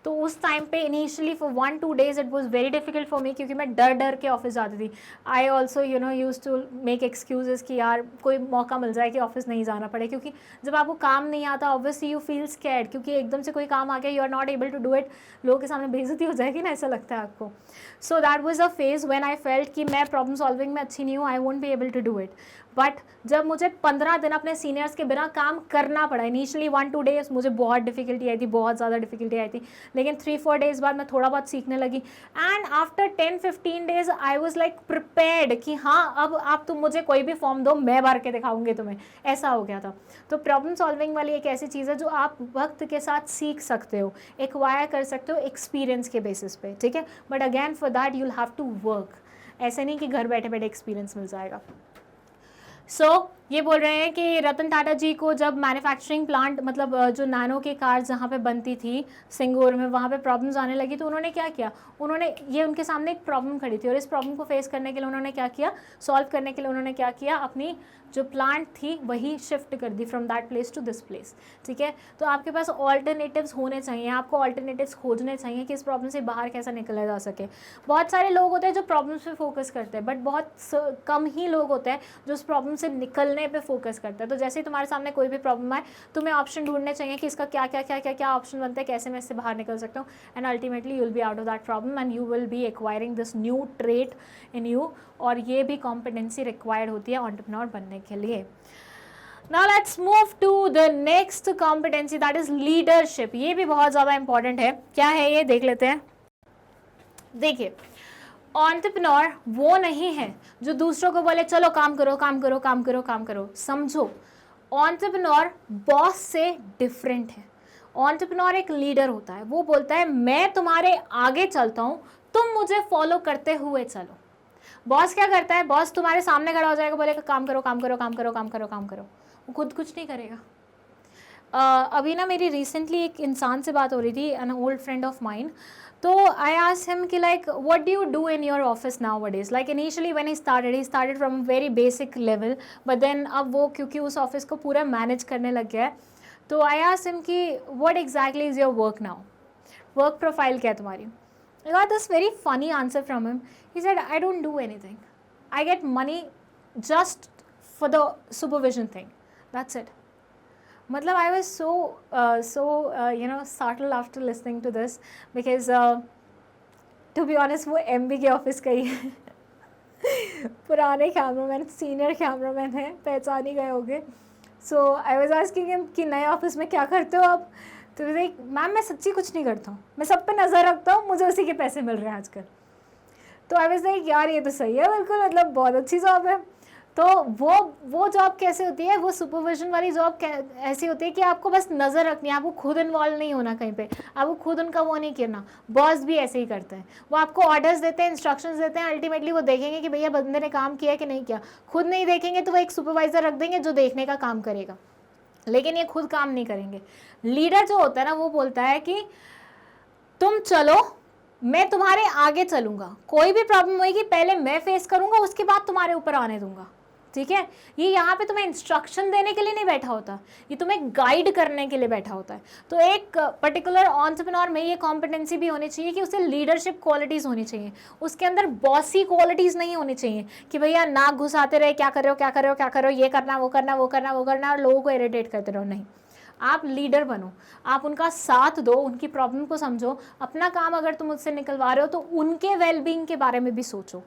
तो उस टाइम पे initially for 1-2 days it was very difficult for me, क्योंकि मैं डर के ऑफिस जाती थी। I also use to make excuses कि यार कोई मौका मिल जाए कि ऑफिस नहीं जाना पड़े, क्योंकि जब आपको काम नहीं आता ऑब्वियसली यू फील स्कैर्ड, क्योंकि एकदम से कोई काम आ गया, you are not able to do it, लोगों के सामने बेइज्जती हो जाएगी ना, ऐसा लगता है आपको। So that was a phase when I felt कि मैं प्रॉब्लम सॉल्विंग में अच्छी नहीं हूँ, I won't be able to do it. But जब मुझे 15 दिन अपने सीनियर्स के बिना काम करना पड़ा, इनिशियली 1-2 डेज मुझे बहुत डिफिकल्टी आई थी, बहुत ज़्यादा डिफिकल्टी आई थी, लेकिन 3-4 डेज बाद मैं थोड़ा बहुत सीखने लगी and after 10-15 days I was like prepared कि हाँ अब आप तुम मुझे कोई भी फॉर्म दो, मैं भर के दिखाऊंगी तुम्हें, ऐसा हो गया था। तो प्रॉब्लम सॉल्विंग वाली एक ऐसी चीज़ है जो आप वक्त के साथ सीख सकते हो, एक्वायर कर सकते हो एक्सपीरियंस के बेसिस पे, ठीक है। But again for that you will have to work, ऐसे नहीं कि घर बैठे बैठे एक्सपीरियंस मिल जाएगा। ये बोल रहे हैं कि रतन टाटा जी को जब मैन्युफैक्चरिंग प्लांट मतलब जो नैनो की कार जहाँ पे बनती थी सिंगूर में, वहाँ पे प्रॉब्लम्स आने लगी तो उन्होंने क्या किया, उन्होंने ये उनके सामने एक प्रॉब्लम खड़ी थी और इस प्रॉब्लम को फेस करने के लिए उन्होंने क्या किया, सॉल्व करने के लिए उन्होंने क्या किया, अपनी जो प्लांट थी वही शिफ्ट कर दी from that place to this place, ठीक है। तो आपके पास ऑल्टरनेटिव्स होने चाहिए, आपको ऑल्टरनेटिव्स खोजने चाहिए कि इस प्रॉब्लम से बाहर कैसा निकला जा सके। बहुत सारे लोग होते हैं जो प्रॉब्लम्स पे फोकस करते हैं, बट बहुत कम ही लोग होते हैं जो उस प्रॉब्लम से निकलने पे फोकस करते हैं। तो जैसे ही तुम्हारे सामने कोई भी प्रॉब्लम आए, तुम्हें ऑप्शन ढूंढने चाहिए कि इसका क्या क्या क्या क्या क्या ऑप्शन बनते हैं, कैसे मैं इससे बाहर निकल सकता हूँ, and ultimately you will be out of that problem and you will B acquiring this new trait in you. और ये भी कॉम्पिटेंसी रिक्वायर्ड होती है एंटरप्रेन्योर बनने के लिए। Now let's move to the next competency, that is leadership। ये भी बहुत ज़्यादा इंपॉर्टेंट है। क्या है ये देख लेते हैं। देखिए, एंटरप्रेन्योर वो नहीं है जो दूसरों को बोले चलो काम करो काम करो काम करो काम करो। समझो, एंटरप्रेन्योर बॉस से डिफरेंट है। एंटरप्रेन्योर एक लीडर होता है, वो बोलता है मैं तुम्हारे आगे चलता हूँ, तुम मुझे फॉलो करते हुए चलो। बॉस क्या करता है, बॉस तुम्हारे सामने खड़ा हो जाएगा, बोलेगा काम करो काम करो काम करो काम करो काम करो, वो खुद कुछ नहीं करेगा। अभी ना मेरी रिसेंटली एक इंसान से बात हो रही थी, an old friend of mine. तो आई आस्क्ड हिम कि like what do you do in your office nowadays. Like initially when he started from very basic level, but then अब वो क्योंकि उस ऑफिस को पूरा मैनेज करने लग गया है, तो आई आस्क्ड हिम कि what exactly is your work now, work profile क्या है तुम्हारी। I got this very funny answer from him. He said, I don't do anything. I get money just for the supervision thing. That's it. मतलब I was so startled after listening to this because to be honest वो MB के office का ही है। पुराने cameraman, senior cameraman हैं, पहचान ही गए होंगे। So I was asking him कि नए ऑफिस में क्या करते हो आप। तो मैम मैं सच्ची कुछ नहीं करता हूँ, मैं सब पे नज़र रखता हूँ, मुझे उसी के पैसे मिल रहे हैं आजकल। तो आई वाज लाइक यार ये तो सही है बिल्कुल, मतलब बहुत अच्छी जॉब है। तो वो जॉब कैसे होती है, वो सुपरविजन वाली जॉब ऐसी होती है कि आपको बस नज़र रखनी है, आपको खुद इन्वॉल्व नहीं होना कहीं पे, आपको खुद उनका वो नहीं करना। बॉस भी ऐसे ही करते हैं, वो आपको ऑर्डर्स देते हैं, इंस्ट्रक्शंस देते हैं, अल्टीमेटली वो देखेंगे कि भैया बंदे ने काम किया कि नहीं किया। खुद नहीं देखेंगे तो वो एक सुपरवाइज़र रख देंगे जो देखने का काम करेगा, लेकिन ये खुद काम नहीं करेंगे। लीडर जो होता है ना, वो बोलता है कि तुम चलो, मैं तुम्हारे आगे चलूंगा, कोई भी प्रॉब्लम होगी पहले मैं फेस करूंगा, उसके बाद तुम्हारे ऊपर आने दूंगा, ठीक है। ये यहाँ पे तुम्हें इंस्ट्रक्शन देने के लिए नहीं बैठा होता, ये तुम्हें गाइड करने के लिए बैठा होता है। तो एक पर्टिकुलर एंटरप्रेन्योर में ये कॉम्पिटेंसी भी होनी चाहिए कि उसे लीडरशिप क्वालिटीज़ होनी चाहिए, उसके अंदर बॉसी क्वालिटीज़ नहीं होनी चाहिए कि भैया नाक घुसाते रहे, क्या कर रहे हो क्या कर रहे हो क्या कर रहे हो, ये करना वो करना वो करना वो करना, और लोगों को इरिटेट करते रहो। नहीं, आप लीडर बनो, आप उनका साथ दो, उनकी प्रॉब्लम को समझो, अपना काम अगर तुम उससे निकलवा रहे हो तो उनके वेलबींग के बारे में भी सोचो।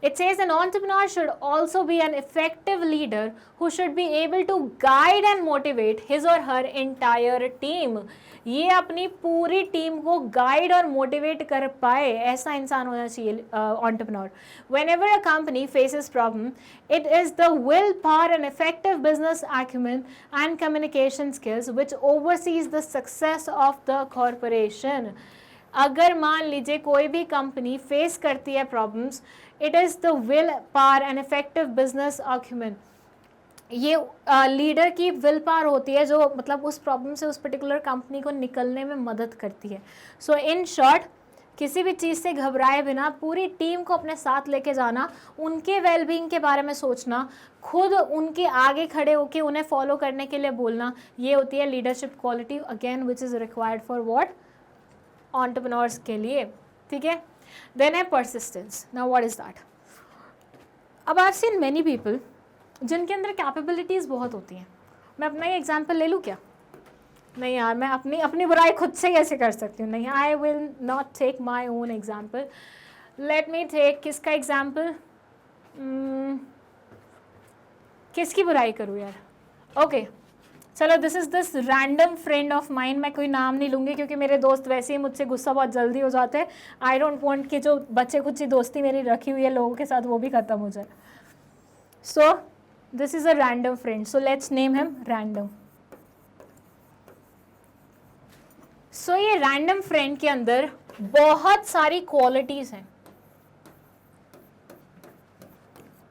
It says an entrepreneur should also be an effective leader who should be able to guide and motivate his or her entire team. ये अपनी पूरी टीम को गाइड और मोटिवेट कर पाए, ऐसा इंसान होना चाहिए entrepreneur. Whenever a company faces problem, it is the willpower and effective business acumen and communication skills which oversees the success of the corporation. अगर मान लीजिए कोई भी कंपनी फेस करती है problems, it is the will power and effective business acumen. ये leader की will power होती है जो मतलब उस प्रॉब्लम से उस पर्टिकुलर कंपनी को निकलने में मदद करती है। सो इन शॉर्ट, किसी भी चीज़ से घबराए बिना पूरी टीम को अपने साथ लेके जाना, उनके वेलबींग के बारे में सोचना, खुद उनके आगे खड़े होकर उन्हें फॉलो करने के लिए बोलना, ये होती है leadership quality, again which is required for what, entrepreneurs के लिए, ठीक है। देन है persistence. Now what is that. अब I have seen many people जिनके अंदर कैपेबिलिटीज़ बहुत होती हैं। मैं अपना ही एग्जांपल ले लूँ क्या? नहीं यार, मैं अपनी बुराई खुद से कैसे कर सकती हूँ? नहीं, I will not take my own example, let me take किसका एग्जाम्पल, किसकी बुराई करूँ यार। ओके चलो, this is this random friend of mind, मैं कोई नाम नहीं लूँगी क्योंकि मेरे दोस्त वैसे ही मुझसे गुस्सा बहुत जल्दी हो जाते हैं। आई डोंट वांट कि जो बच्चे कुछ दोस्ती मेरी रखी हुई है लोगों के साथ वो भी ख़त्म हो जाए। So this is a random friend, so let's name him random. So ये रैंडम फ्रेंड के अंदर बहुत सारी क्वालिटीज़ हैं,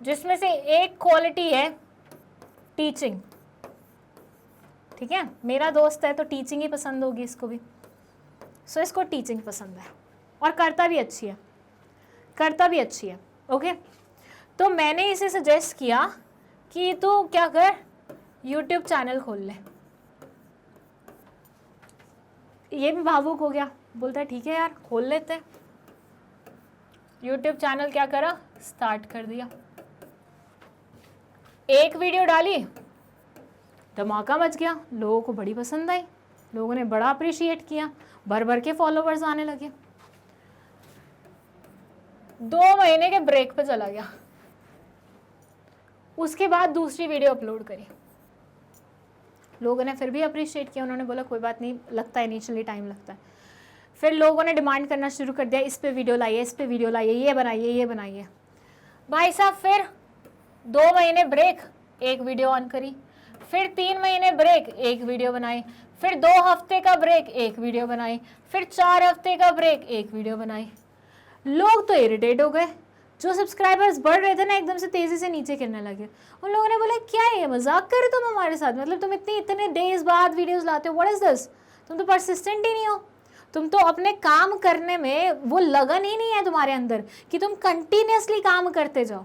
जिसमें से एक क्वालिटी है टीचिंग। ठीक है, मेरा दोस्त है तो टीचिंग ही पसंद होगी इसको भी। सो इसको टीचिंग पसंद है और करता भी अच्छी है, करता भी अच्छी है। ओके, तो मैंने इसे सजेस्ट किया कि तू क्या कर, यूट्यूब चैनल खोल ले। ये भी भावुक हो गया, बोलता है ठीक है यार खोल लेते हैं। यूट्यूब चैनल क्या करा, स्टार्ट कर दिया। एक वीडियो डाली, धमाका मच गया, लोगों को बड़ी पसंद आई, लोगों ने बड़ा अप्रिशिएट किया, भर भर के फॉलोवर्स आने लगे। 2 महीने के ब्रेक पे चला गया, उसके बाद दूसरी वीडियो अपलोड करी, लोगों ने फिर भी अप्रिशिएट किया, उन्होंने बोला कोई बात नहीं, लगता है इनिशियली टाइम लगता है। फिर लोगों ने डिमांड करना शुरू कर दिया, इस पे वीडियो लाइए, इस पे वीडियो लाइए, ये बनाइए, ये बनाइए। भाई साहब फिर 2 महीने ब्रेक, एक वीडियो ऑन करी, फिर 3 महीने ब्रेक, एक वीडियो बनाई, फिर 2 हफ्ते का ब्रेक, एक वीडियो बनाई, फिर 4 हफ्ते का ब्रेक, एक वीडियो बनाई। लोग तो इरिटेट हो गए, जो सब्सक्राइबर्स बढ़ रहे थे ना एकदम से तेज़ी से नीचे गिरने लगे। उन लोगों ने बोला क्या है ये, मजाक कर रहे तुम हमारे साथ, मतलब तुम इतने डेज बाद वीडियोस लाते हो, व्हाट इज दिस, तुम तो परसिस्टेंट ही नहीं हो, तुम तो अपने काम करने में वो लगन ही नहीं है तुम्हारे अंदर कि तुम कंटिन्यूसली काम करते जाओ।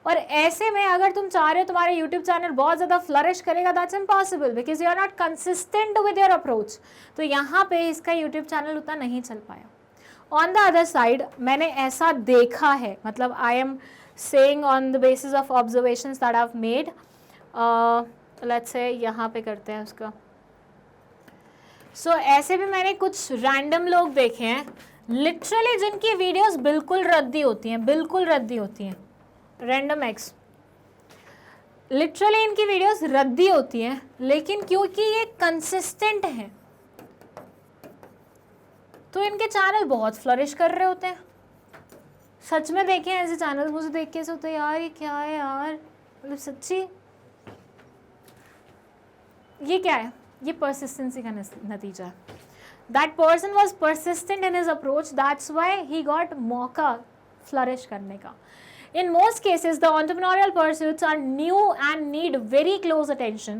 और ऐसे में अगर तुम चाह रहे हो तुम्हारे यूट्यूब चैनल बहुत ज़्यादा फ्लरिश करेगा, that's impossible because you are not consistent with your approach. तो यहाँ पे इसका यूट्यूब चैनल उतना नहीं चल पाया। ऑन द अदर साइड मैंने ऐसा देखा है, मतलब I am saying on the basis of observations that I have made. Let's say यहाँ पे करते हैं उसका। सो ऐसे भी मैंने कुछ रैंडम लोग देखे हैं लिटरली जिनकी वीडियोस बिल्कुल रद्दी होती हैं, बिल्कुल रद्दी होती हैं। रैंडम एक्स, लिटरली इनकी वीडियोस रद्दी होती हैं, लेकिन क्योंकि ये कंसिस्टेंट हैं तो इनके चैनल बहुत फ्लरिश कर रहे होते हैं। सच में देखे ऐसे चैनल, मुझे देख के ऐसे होता है यार ये क्या है यार, मतलब सच्ची ये क्या है, ये परसिस्टेंसी का नतीजा है। That person was persistent in his approach, that's why he got मौका फ्लरिश करने का। In most cases, the entrepreneurial pursuits are new and need very close attention.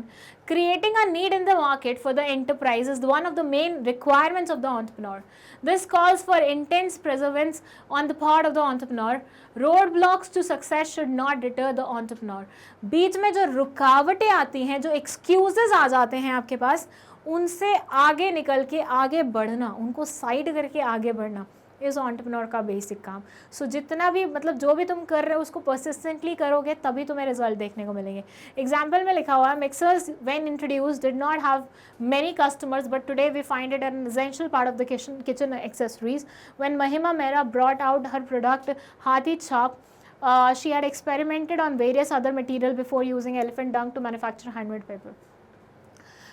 Creating a need in the market for the enterprise is one of the main requirements of the entrepreneur. This calls for intense perseverance on the part of the entrepreneur. Roadblocks to success should not deter the entrepreneur. बीच में जो रुकावटें आती हैं, जो excuses आ जाते हैं आपके पास, उनसे आगे निकल के आगे बढ़ना, उनको साइड करके आगे बढ़ना इस एंटरप्रेन्योर का बेसिक काम। सो जितना भी मतलब जो भी तुम कर रहे हो उसको परसिस्टेंटली करोगे तभी तुम्हें रिजल्ट देखने को मिलेंगे। एग्जाम्पल में लिखा हुआ है, mixers when introduced did not have many customers, but today we find it an essential part of the kitchen accessories. When Mahima Mehra brought out her product Hathi Chhap, she had experimented on various other material before using elephant dung to manufacture handmade paper.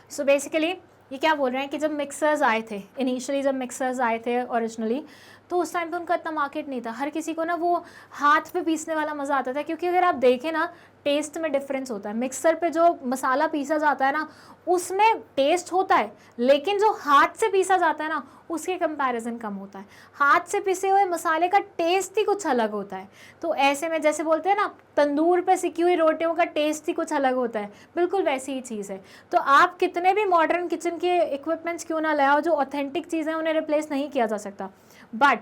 So basically ये क्या बोल रहे हैं कि जब mixers आए थे, initially जब मिक्सर्स आए थे ओरिजिनली, तो उस टाइम पे उनका इतना मार्केट नहीं था। हर किसी को ना वो हाथ पे पीसने वाला मज़ा आता था, क्योंकि अगर आप देखें ना टेस्ट में डिफरेंस होता है। मिक्सर पे जो मसाला पीसा जाता है ना उसमें टेस्ट होता है, लेकिन जो हाथ से पीसा जाता है ना उसके कंपैरिजन कम होता है। हाथ से पिसे हुए मसाले का टेस्ट ही कुछ अलग होता है। तो ऐसे में जैसे बोलते हैं ना तंदूर पे सिकी हुई रोटियों का टेस्ट ही कुछ अलग होता है, बिल्कुल वैसी ही चीज़ है। तो आप कितने भी मॉडर्न किचन के इक्विपमेंट्स क्यों ना लाओ, जो ऑथेंटिक चीज़ें उन्हें रिप्लेस नहीं किया जा सकता। बट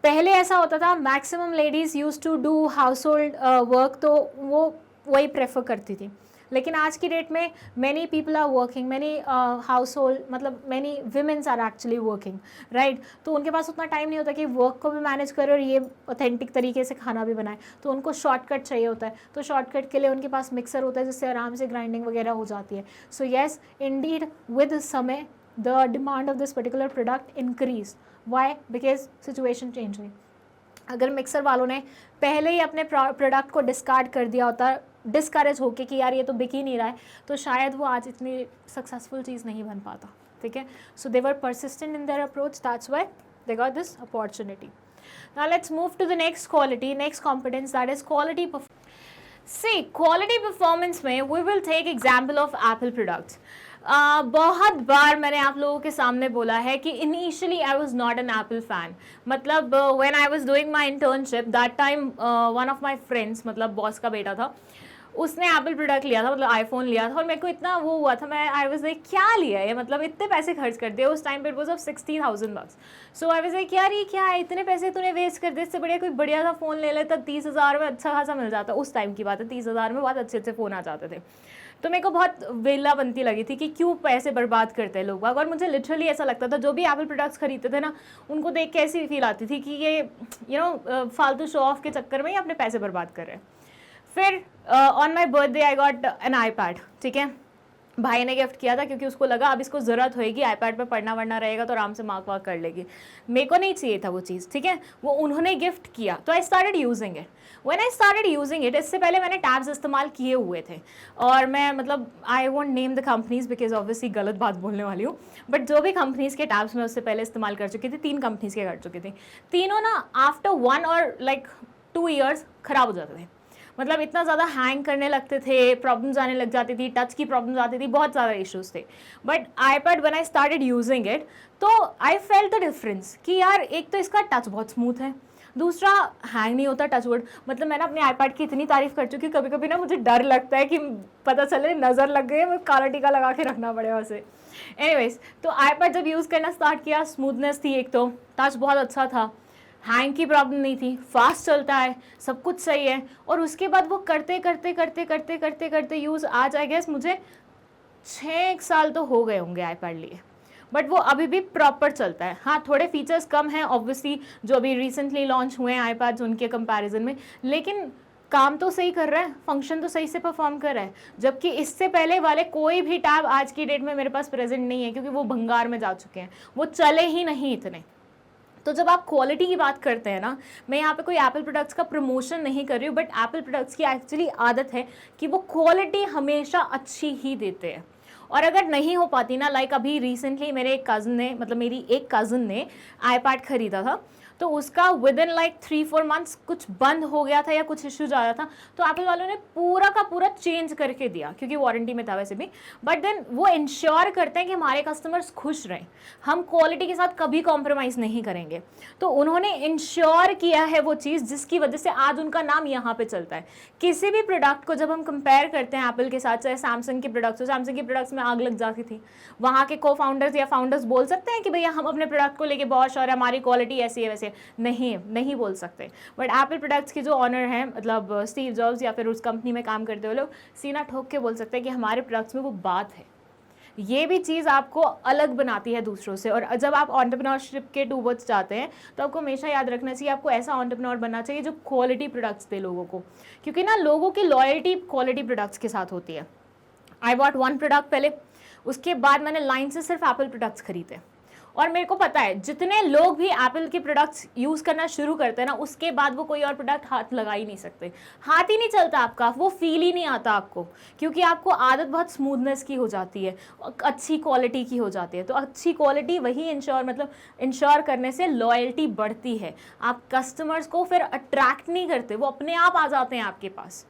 पहले ऐसा होता था, maximum ladies use to do household work, तो वो वही प्रेफर करती थी। लेकिन आज की डेट में many people are working, many household मतलब many womens are actually working, right. तो उनके पास उतना टाइम नहीं होता कि वर्क को भी मैनेज करे और ये ऑथेंटिक तरीके से खाना भी बनाए, तो उनको शॉर्टकट चाहिए होता है। तो शॉर्टकट के लिए उनके पास मिक्सर होता है जिससे आराम से ग्राइंडिंग वगैरह हो जाती है। सो येस इंडीड विद समय the demand of this particular product increase. Why? Because situation change हुई। अगर मिक्सर वालों ने पहले ही अपने प्रोडक्ट को डिस्कार्ड कर दिया होता डिस्करेज होके कि यार ये तो बिक ही नहीं रहा है, तो शायद वो आज इतनी सक्सेसफुल चीज़ नहीं बन पाता, ठीक है. So they were persistent in their approach, that's why they got this opportunity. Now let's move to the next quality, next competence, that is quality. See, quality performance में we will take example of Apple products. बहुत बार मैंने आप लोगों के सामने बोला है कि initially I was not an Apple fan. मतलब when I was doing my internship that time one of my friends, मतलब बॉस का बेटा था, उसने एप्पल प्रोडक्ट लिया था, मतलब आईफोन लिया था, और मेरे को इतना वो हुआ था, मैं आई वाज लाइक क्या लिया है, मतलब इतने पैसे खर्च कर दिए. उस टाइम पे it was of $60,000. So I was like यार ये क्या है, इतने पैसे तूने वेस्ट कर दिए, इससे बढ़िया कोई बढ़िया सा फ़ोन ले लेता, 30,000 में अच्छा खासा मिल जाता. उस टाइम की बात है, 30,000 में बहुत अच्छे अच्छे फ़ोन आ जाते थे. तो मेरे को बहुत वेला बनती लगी थी कि क्यों पैसे बर्बाद करते हैं लोग. और मुझे लिटरली ऐसा लगता था, जो भी एप्पल प्रोडक्ट्स खरीदते थे ना, उनको देख के ऐसी फील आती थी कि ये फालतू शो ऑफ के चक्कर में ही अपने पैसे बर्बाद कर रहे हैं. फिर on my birthday I got an iPad, ठीक है. भाई ने गिफ्ट किया था क्योंकि उसको लगा अब इसको ज़रूरत होएगी, iPad पे पढ़ना वढ़ना रहेगा तो आराम से मार्क वार्क कर लेगी. मेरे को नहीं चाहिए था वो चीज़, ठीक है. वो उन्होंने गिफ्ट किया तो I started using it. When I started using it, इससे पहले मैंने टैब्स इस्तेमाल किए हुए थे, और मैं मतलब I won't name the companies because obviously गलत बात बोलने वाली हूँ, बट जो भी कंपनीज़ के टैब्स मैं उससे पहले इस्तेमाल कर चुकी थी, 3 कंपनीज़ के कर चुकी थी. तीनों ना आफ्टर 1 और 2 ईयर्स ख़राब हो जाते थे. मतलब इतना ज़्यादा हैंग करने लगते थे, प्रॉब्लम्स आने लग जाती थी, टच की प्रॉब्लम्स आती थी, बहुत ज़्यादा इश्यूज थे. But iPad when I started using it, तो आई फेल्ट द डिफरेंस कि यार एक तो इसका टच बहुत स्मूथ है, दूसरा हैंग नहीं होता, टचवुड. मतलब मैंने अपने iPad की इतनी तारीफ कर चुकी, कभी कभी ना मुझे डर लगता है कि पता चले नज़र लग गई, मुझे काला टीका लगा के रखना पड़ेगा उसे. एनीवेज, तो iPad जब यूज़ करना स्टार्ट किया, स्मूथनेस थी, एक तो टच बहुत अच्छा था, हैंग की प्रॉब्लम नहीं थी, फास्ट चलता है, सब कुछ सही है. और उसके बाद वो करते करते करते करते करते करते यूज़, आज आई गेस मुझे 6 साल तो हो गए होंगे iPad लिए, बट वो अभी भी प्रॉपर चलता है. हाँ, थोड़े फीचर्स कम हैं ऑब्वियसली जो अभी रिसेंटली लॉन्च हुए हैं iPads उनके कंपैरिजन में, लेकिन काम तो सही कर रहा है, फंक्शन तो सही से परफॉर्म कर रहा है. जबकि इससे पहले वाले कोई भी टैब आज की डेट में मेरे पास प्रेजेंट नहीं है, क्योंकि वो भंगार में जा चुके हैं, वो चले ही नहीं इतने. तो जब आप क्वालिटी की बात करते हैं ना, मैं यहाँ पे कोई एप्पल प्रोडक्ट्स का प्रमोशन नहीं कर रही हूँ, बट एप्पल प्रोडक्ट्स की एक्चुअली आदत है कि वो क्वालिटी हमेशा अच्छी ही देते हैं. और अगर नहीं हो पाती ना, लाइक अभी रिसेंटली मेरे एक कज़न ने, मतलब मेरी एक कज़न ने iPad खरीदा था, तो उसका विद इन 3-4 मंथ्स कुछ बंद हो गया था या कुछ इश्यूज आ रहा था, तो एप्पल वालों ने पूरा का पूरा चेंज करके दिया, क्योंकि वारंटी में था वैसे भी. बट देन वो इंश्योर करते हैं कि हमारे कस्टमर्स खुश रहें, हम क्वालिटी के साथ कभी कॉम्प्रोमाइज़ नहीं करेंगे. तो उन्होंने इंश्योर किया है वो चीज़, जिसकी वजह से आज उनका नाम यहाँ पे चलता है. किसी भी प्रोडक्ट को जब हम कंपेयर करते हैं एप्पल के साथ, चाहे सैमसंग के प्रोडक्ट्स हो, सैमसंग के प्रोडक्ट्स में आग लग जाती थी, वहाँ के को फाउंडर्स या फाउंडर्स बोल सकते हैं कि भैया हम अपने प्रोडक्ट को लेके बहुत श्योर है, हमारी क्वालिटी ऐसी है वैसे, नहीं बोल सकते. बट एप्पल प्रोडक्ट्स के जो ऑनर हैं, मतलब स्टीव जॉब्स या फिर उस कंपनी में काम करते हुए लोग, सीना ठोक के बोल सकते हैं कि हमारे प्रोडक्ट्स में वो बात है. ये भी चीज़ आपको अलग बनाती है दूसरों से. और जब आप एंटरप्रेन्योरशिप के टूवर्ड्स जाते हैं, तो आपको हमेशा याद रखना चाहिए, आपको ऐसा एंटरप्रेन्योर बनना चाहिए जो क्वालिटी प्रोडक्ट्स दे लोगों को, क्योंकि ना लोगों की लॉयल्टी क्वालिटी प्रोडक्ट्स के साथ होती है. आई बॉट 1 प्रोडक्ट पहले, उसके बाद मैंने लाइन से सिर्फ एप्पल प्रोडक्ट्स खरीदे, और मेरे को पता है जितने लोग भी एप्पल के प्रोडक्ट्स यूज़ करना शुरू करते हैं ना, उसके बाद वो कोई और प्रोडक्ट हाथ लगा ही नहीं सकते. हाथ ही नहीं चलता आपका, वो फील ही नहीं आता आपको, क्योंकि आपको आदत बहुत स्मूथनेस की हो जाती है, अच्छी क्वालिटी की हो जाती है. तो अच्छी क्वालिटी वही इंश्योर करने से लॉयल्टी बढ़ती है. आप कस्टमर्स को फिर अट्रैक्ट नहीं करते, वो अपने आप आ जाते हैं आपके पास,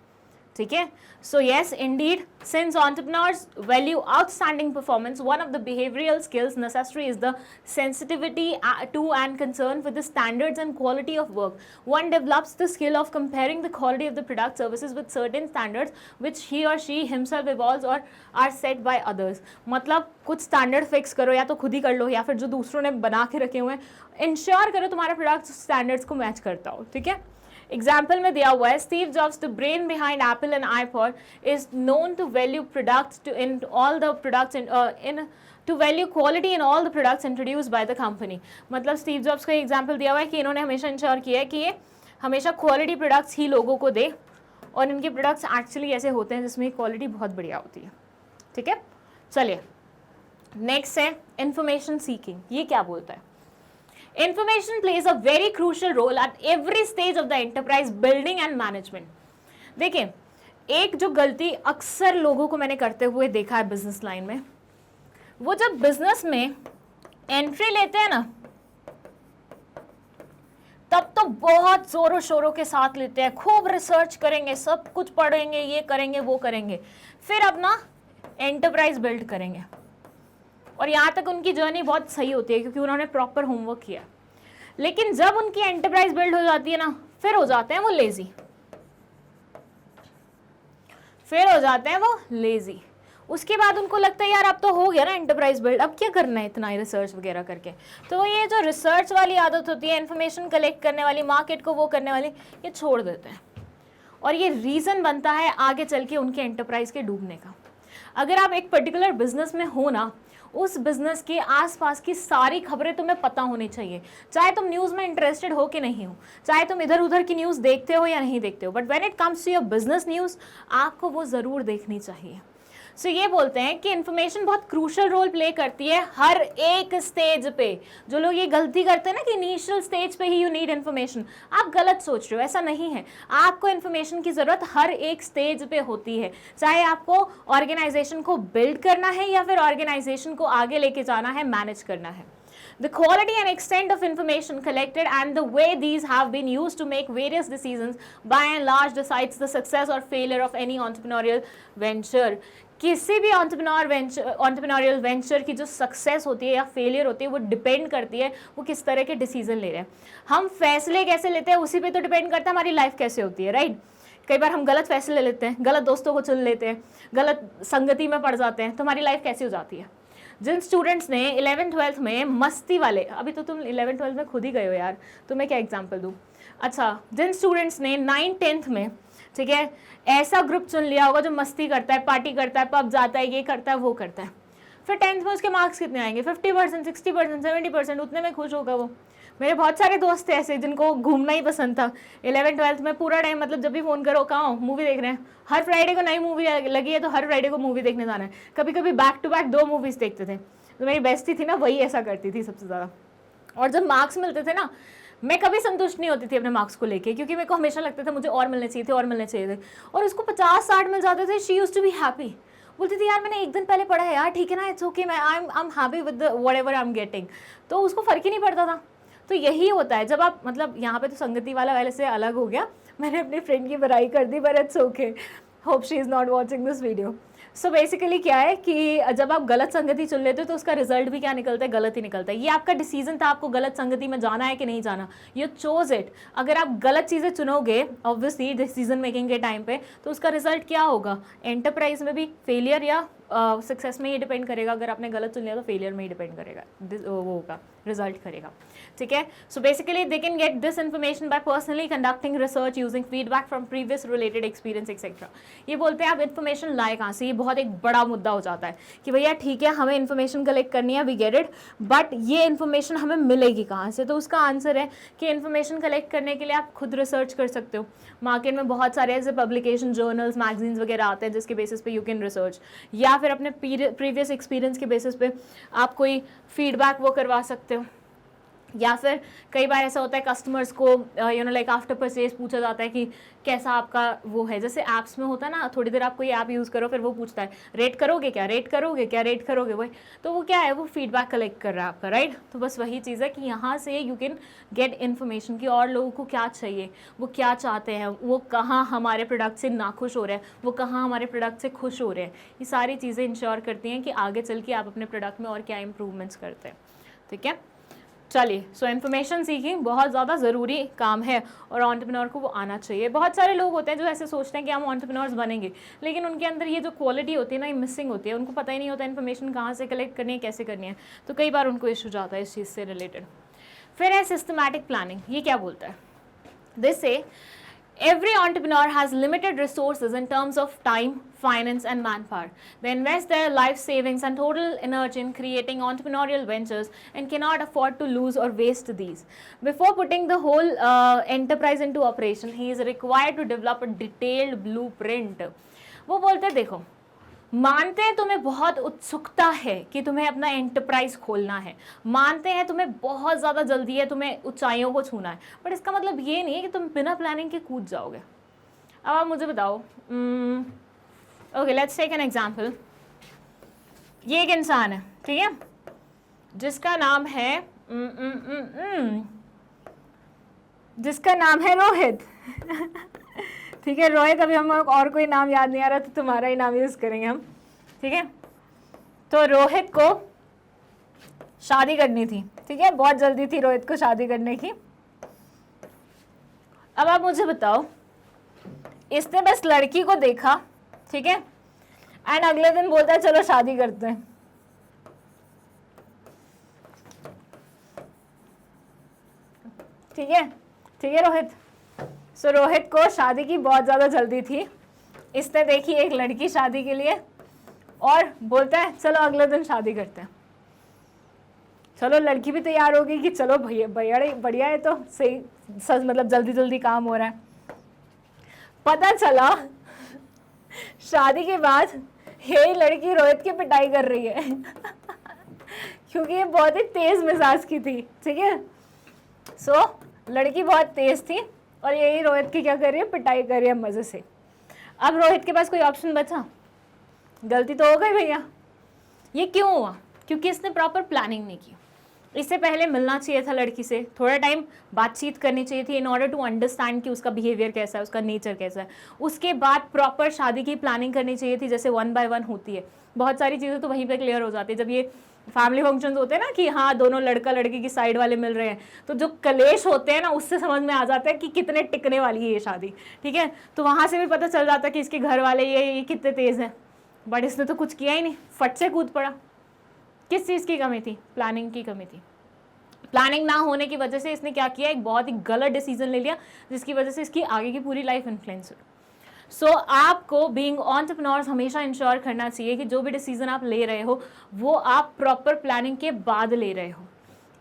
ठीक है. So yes Indeed, since entrepreneurs value outstanding performance, one of the behavioral skills necessary is the sensitivity to and concern with the standards and quality of work. One develops the skill of comparing the quality of the product services with certain standards which he or she himself evolves or are set by others. मतलब कुछ standard fix करो, या तो खुद ही कर लो या फिर जो दूसरों ने बना के रखे हुए हैं, इंश्योर करो तुम्हारा प्रोडक्ट स्टैंडर्ड्स को मैच करता हो, ठीक है. एग्जाम्पल में दिया हुआ है, Steve Jobs the brain behind Apple and iPod is known to value products in all the products in to value quality in all the products introduce by the company. मतलब Steve Jobs का example दिया हुआ है कि इन्होंने हमेशा ensure किया है कि ये हमेशा क्वालिटी प्रोडक्ट्स ही लोगों को दे, और इनके प्रोडक्ट्स एक्चुअली ऐसे होते हैं जिसमें क्वालिटी बहुत बढ़िया होती है, ठीक है. चलिए नेक्स्ट है इंफॉर्मेशन सीकिंग. ये क्या बोलता है? Information plays a very crucial role at every stage of the enterprise building and management. देखिए, एक जो गलती अक्सर लोगों को मैंने करते हुए देखा है बिजनेस लाइन में, वो जब बिजनेस में एंट्री लेते हैं ना, तब तो बहुत जोरों शोरों के साथ लेते हैं, खूब रिसर्च करेंगे, सब कुछ पढ़ेंगे, ये करेंगे वो करेंगे, फिर अपना एंटरप्राइज बिल्ड करेंगे। और यहाँ तक उनकी जर्नी बहुत सही होती है क्योंकि उन्होंने प्रॉपर होमवर्क किया। लेकिन जब उनकी एंटरप्राइज बिल्ड हो जाती है ना, फिर हो जाते हैं वो लेजी, उसके बाद उनको लगता है यार अब तो हो गया ना एंटरप्राइज बिल्ड, अब क्या करना है इतना रिसर्च वगैरह करके। तो ये जो रिसर्च वाली आदत होती है, इन्फॉर्मेशन कलेक्ट करने वाली, मार्केट को वो करने वाली, ये छोड़ देते हैं। और ये रीज़न बनता है आगे चल के उनके एंटरप्राइज के डूबने का। अगर आप एक पर्टिकुलर बिजनेस में हो ना, उस बिजनेस के आसपास की सारी खबरें तुम्हें पता होनी चाहिए, चाहे तुम न्यूज़ में इंटरेस्टेड हो कि नहीं हो, चाहे तुम इधर उधर की न्यूज़ देखते हो या नहीं देखते हो, but when it comes to your business news, आपको वो ज़रूर देखनी चाहिए। सो ये बोलते हैं कि इन्फॉर्मेशन बहुत क्रूशल रोल प्ले करती है हर एक स्टेज पे। जो लोग ये गलती करते हैं ना कि इनिशियल स्टेज पे ही यू नीड इन्फॉर्मेशन, आप गलत सोच रहे हो, ऐसा नहीं है। आपको इन्फॉर्मेशन की ज़रूरत हर एक स्टेज पे होती है, चाहे आपको ऑर्गेनाइजेशन को बिल्ड करना है या फिर ऑर्गेनाइजेशन को आगे लेके जाना है, मैनेज करना है। The quality and extent of information collected and the way these have been used to make various decisions by and large decides the success or failure of any entrepreneurial venture. किसी भी entrepreneurial venture की जो success होती है या failure होती है, वो डिपेंड करती है वो किस तरह के डिसीजन ले रहे हैं। हम फैसले कैसे लेते हैं उसी पे तो डिपेंड करता है हमारी लाइफ कैसे होती है, राइट। कई बार हम गलत फैसले ले लेते हैं, गलत दोस्तों को चुन लेते हैं, गलत संगति में पड़ जाते हैं, तो हमारी लाइफ कैसी हो जाती है। जिन स्टूडेंट्स ने 11th-12th में मस्ती वाले, अभी तो तुम 11th-12th में खुद ही गए हो यार, तो मैं क्या एग्जांपल दूँ। अच्छा, जिन स्टूडेंट्स ने 9th-10th में, ठीक है, ऐसा ग्रुप चुन लिया होगा जो मस्ती करता है, पार्टी करता है, पब जाता है, ये करता है वो करता है, फिर 10th में उसके मार्क्स कितने आएंगे, 50%, 60%, 70%, उतने में खुश होगा वो। मेरे बहुत सारे दोस्त थे ऐसे जिनको घूमना ही पसंद था। 11th-12th में पूरा टाइम, मतलब जब भी फ़ोन करो कहाँ हो, मूवी देख रहे हैं, हर फ्राइडे को नई मूवी लगी है तो हर फ्राइडे को मूवी देखने जाना है। कभी कभी बैक टू बैक 2 मूवीज़ देखते थे। तो मेरी बेस्टी थी ना, वही ऐसा करती थी सबसे ज़्यादा। और जब मार्क्स मिलते थे ना, मैं कभी संतुष्ट नहीं होती थी अपने मार्क्स को लेके, क्योंकि मेरे को हमेशा लगता था मुझे और मिलने चाहिए थे, और मिलने चाहिए थे। और उसको 50-60 मिल जाते थे, she used to be happy. बोलती थी यार मैंने एक दिन पहले पढ़ा है यार, ठीक है ना, it's okay, I am happy with whatever I am getting. तो उसको फ़र्क ही नहीं पड़ता था। तो यही होता है जब आप, मतलब यहाँ पे तो संगति वाला वाले से अलग हो गया, मैंने अपनी फ्रेंड की बुराई कर दी, but it's okay, hope she is not watching this video. So basically क्या है कि जब आप गलत संगति चुन लेते हो तो उसका रिजल्ट भी क्या निकलता है, गलत ही निकलता है। ये आपका डिसीजन था, आपको गलत संगति में जाना है कि नहीं जाना, यू चोज इट। अगर आप गलत चीज़ें चुनोगे ऑब्वियसली डिसीजन मेकिंग के टाइम पे, तो उसका रिजल्ट क्या होगा, एंटरप्राइज में भी फेलियर या सक्सेस में ही डिपेंड करेगा। अगर आपने गलत चुन लिया तो फेलियर में ही डिपेंड करेगा, वो होगा, रिजल्ट करेगा, ठीक है। So basically they can get this information bye personally conducting research using feedback from previous related experience etcetera. ये बोलते हैं आप इन्फॉर्मेशन लाए कहाँ से, ये बहुत एक बड़ा मुद्दा हो जाता है कि भैया ठीक है हमें इन्फॉर्मेशन कलेक्ट करनी है, वी गेट इट, बट ये इन्फॉर्मेशन हमें मिलेगी कहाँ से। तो उसका आंसर है कि इन्फॉर्मेशन कलेक्ट करने के लिए आप खुद रिसर्च कर सकते हो। मार्केट में बहुत सारे ऐसे पब्लिकेशन, जर्नल्स, मैगजीन्स वगैरह आते हैं जिसके बेसिस पे यू कैन रिसर्च, या फिर अपने प्रीवियस एक्सपीरियंस के बेसिस पे आप कोई फीडबैक वो करवा सकते हो। या फिर कई बार ऐसा होता है कस्टमर्स को लाइक आफ्टर परचेज पूछा जाता है कि कैसा आपका वो है, जैसे ऐप्स में होता है ना, थोड़ी देर आप कोई ऐप यूज़ करो फिर वो पूछता है रेट करोगे क्या, रेट करोगे क्या, रेट करोगे, वही तो वो क्या है, वो फीडबैक कलेक्ट कर रहा है आपका, राइट। तो बस वही चीज़ है कि यहाँ से यू कैन गेट इन्फॉर्मेशन कि और लोगों को क्या चाहिए, वो क्या चाहते हैं, वो कहाँ हमारे प्रोडक्ट से नाखुश हो रहे हैं, वो कहाँ हमारे प्रोडक्ट से खुश हो रहे हैं। ये सारी चीज़ें इंश्योर करती हैं कि आगे चल के आप अपने प्रोडक्ट में और क्या इंप्रूवमेंट्स करते हैं, ठीक है। चलिए, सो इन्फॉर्मेशन सीखी बहुत ज़्यादा ज़रूरी काम है और एंटरप्रेन्योर को वो आना चाहिए। बहुत सारे लोग होते हैं जो ऐसे सोचते हैं कि हम एंटरप्रेन्योर्स बनेंगे, लेकिन उनके अंदर ये जो क्वालिटी होती है ना, ये मिसिंग होती है। उनको पता ही नहीं होता इन्फॉर्मेशन कहाँ से कलेक्ट करनी है, कैसे करनी है, तो कई बार उनको इशू जाता है इस चीज़ से रिलेटेड। फिर है सिस्टमैटिक प्लानिंग। ये क्या बोलता है, दिस से every entrepreneur has limited resources in terms of time, finance and manpower. They invest their life savings and total energy in creating entrepreneurial ventures and cannot afford to lose or waste these. Before putting the whole enterprise into operation, he is required to develop a detailed blueprint. वो बोलते हैं देखो, मानते हैं तुम्हें बहुत उत्सुकता है कि तुम्हें अपना एंटरप्राइज खोलना है, मानते हैं तुम्हें बहुत ज़्यादा जल्दी है, तुम्हें ऊंचाइयों को छूना है, बट इसका मतलब ये नहीं है कि तुम बिना प्लानिंग के कूद जाओगे। अब आप मुझे बताओ, okay let's take an example. ये एक इंसान है, ठीक है, जिसका नाम है जिसका नाम है रोहित। ठीक है रोहित, अभी हम और कोई नाम याद नहीं आ रहा तो तुम्हारा ही नाम यूज करेंगे हम, ठीक है। तो रोहित को शादी करनी थी, ठीक है, बहुत जल्दी थी रोहित को शादी करने की। अब आप मुझे बताओ, इसने बस लड़की को देखा, ठीक है, एंड अगले दिन बोलता है चलो शादी करते हैं। ठीक है रोहित। सो रोहित को शादी की बहुत ज़्यादा जल्दी थी, इसने देखी एक लड़की शादी के लिए और बोलता है चलो अगले दिन शादी करते हैं। चलो लड़की भी तैयार हो गई कि चलो भैया बढ़िया है, तो सही सच मतलब जल्दी जल्दी काम हो रहा है। पता चला शादी के बाद ये लड़की रोहित की पिटाई कर रही है क्योंकि ये बहुत ही तेज मिजाज की थी, ठीक है। सो लड़की बहुत तेज थी और यही रोहित की क्या कर रही है, पिटाई कर रही है मजे से। अब रोहित के पास कोई ऑप्शन बचा? गलती तो हो गई भैया। ये क्यों हुआ? क्योंकि इसने प्रॉपर प्लानिंग नहीं की। इससे पहले मिलना चाहिए था लड़की से, थोड़ा टाइम बातचीत करनी चाहिए थी इन ऑर्डर टू अंडरस्टैंड कि उसका बिहेवियर कैसा है, उसका नेचर कैसा है। उसके बाद प्रॉपर शादी की प्लानिंग करनी चाहिए थी, जैसे 1 by 1 होती है। बहुत सारी चीज़ें तो वहीं पे क्लियर हो जाती है जब ये फैमिली फंक्शंस होते हैं ना, कि हाँ दोनों लड़का लड़की की साइड वाले मिल रहे हैं, तो जो कलेश होते हैं ना उससे समझ में आ जाता है कि कितने टिकने वाली है ये शादी, ठीक है। तो वहाँ से भी पता चल जाता है कि इसके घर वाले ये कितने तेज़ हैं। बट इसने तो कुछ किया ही नहीं, फट से कूद पड़ा। किस चीज़ की कमी थी? प्लानिंग की कमी थी। प्लानिंग ना होने की वजह से इसने क्या किया, एक बहुत ही गलत डिसीजन ले लिया, जिसकी वजह से इसकी आगे की पूरी लाइफ इन्फ्लुएंस हुई। सो आपको बीइंग एंटरप्रेन्योर्स हमेशा इंश्योर करना चाहिए कि जो भी डिसीजन आप ले रहे हो वो आप प्रॉपर प्लानिंग के बाद ले रहे हो।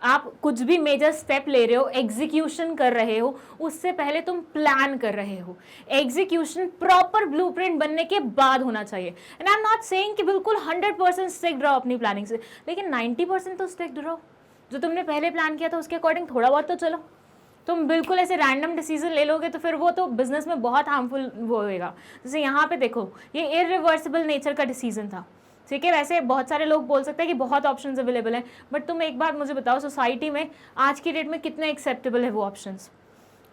आप कुछ भी मेजर स्टेप ले रहे हो, एग्जीक्यूशन कर रहे हो, उससे पहले तुम प्लान कर रहे हो। एग्जीक्यूशन प्रॉपर ब्लूप्रिंट बनने के बाद होना चाहिए। And I am not saying कि बिल्कुल 100% स्टिक रहो अपनी प्लानिंग से, लेकिन 90% तो स्टिक रहो। जो तुमने पहले प्लान किया था उसके अकॉर्डिंग थोड़ा बहुत तो चलो। तुम बिल्कुल ऐसे रैंडम डिसीजन ले लोगे तो फिर वो तो बिजनेस में बहुत हार्मफुल वो होएगा। जैसे यहाँ पे देखो, ये इरिवर्सिबल नेचर का डिसीजन था, ठीक है। वैसे बहुत सारे लोग बोल सकते हैं कि बहुत ऑप्शंस अवेलेबल हैं, बट तुम एक बात मुझे बताओ, सोसाइटी में आज की डेट में कितने एक्सेप्टेबल है वो ऑप्शंस?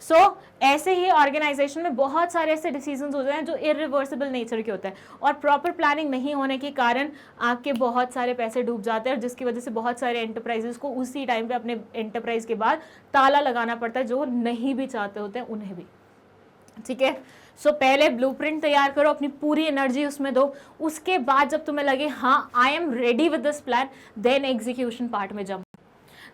सो ऐसे ही ऑर्गेनाइजेशन में बहुत सारे ऐसे डिसीजंस होते हैं जो इरिवर्सिबल नेचर के होते हैं, और प्रॉपर प्लानिंग नहीं होने के कारण आपके बहुत सारे पैसे डूब जाते हैं, जिसकी वजह से बहुत सारे एंटरप्राइजेस को उसी टाइम पे अपने एंटरप्राइज के बाद ताला लगाना पड़ता है, जो नहीं भी चाहते होते हैं उन्हें भी, ठीक है। सो पहले ब्लूप्रिंट तैयार करो, अपनी पूरी एनर्जी उसमें दो, उसके बाद जब तुम्हें लगे हाँ I am ready with this plan, then execution part में जंप।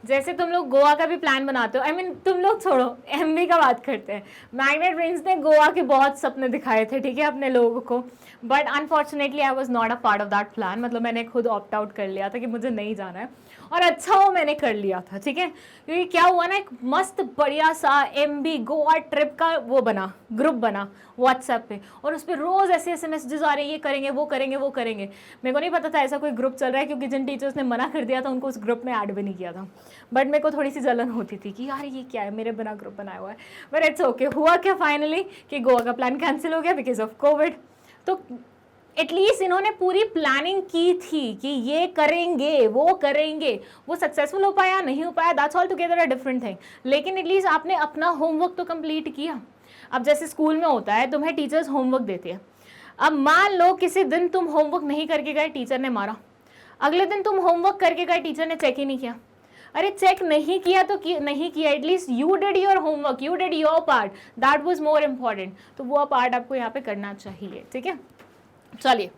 जैसे तुम लोग गोवा का भी प्लान बनाते हो, तुम लोग छोड़ो, एमबी का बात करते हैं। मैग्नेट प्रिंस ने गोवा के बहुत सपने दिखाए थे, ठीक है, अपने लोगों को, but unfortunately I was not a part of that plan. मतलब मैंने खुद ऑप्ट आउट कर लिया था कि मुझे नहीं जाना है, और अच्छा वो मैंने कर लिया था, ठीक है। क्योंकि क्या हुआ ना, एक मस्त बढ़िया सा एमबी गोवा ट्रिप का वो बना, ग्रुप बना व्हाट्सएप पे, और उस पर रोज ऐसे ऐसे मैसेजेस आ रहे हैं, ये करेंगे वो करेंगे वो करेंगे। मेरे को नहीं पता था ऐसा कोई ग्रुप चल रहा है, क्योंकि जिन टीचर्स ने मना कर दिया था उनको उस ग्रुप में ऐड भी नहीं किया था। बट मेरे को थोड़ी सी जलन होती थी कि यार ये क्या है, मेरे बिना ग्रुप बनाया हुआ है। But it's okay. हुआ क्या फाइनली कि गोवा का प्लान कैंसिल हो गया बिकॉज ऑफ कोविड। तो एटलीस्ट इन्होंने पूरी प्लानिंग की थी कि ये करेंगे वो करेंगे। वो सक्सेसफुल हो पाया नहीं हो पाया, that's all together a different thing, लेकिन एटलीस्ट आपने अपना होमवर्क तो कंप्लीट किया। अब जैसे स्कूल में होता है, तुम्हें टीचर्स होमवर्क देते हैं। अब मान लो किसी दिन तुम होमवर्क नहीं करके गए, टीचर ने मारा। अगले दिन तुम होमवर्क करके गए, टीचर ने चेक ही नहीं किया। अरे चेक नहीं किया तो नहीं किया, at least you did your homework, you did your part, that was more important. तो वो पार्ट आपको यहाँ पे करना चाहिए, ठीक है। चलिए,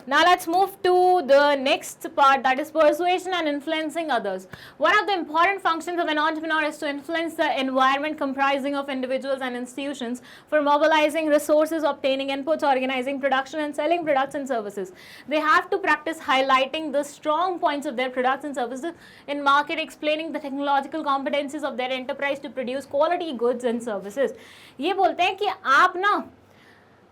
now let's move to the next part, that is persuasion and influencing others. One of the important functions of an entrepreneur is to influence the environment comprising of individuals and institutions for mobilizing resources, obtaining inputs, organizing production and selling products and services. They have to practice highlighting the strong points of their products and services in market, explaining the technological competencies of their enterprise to produce quality goods and services. ये बोलते हैं कि आप ना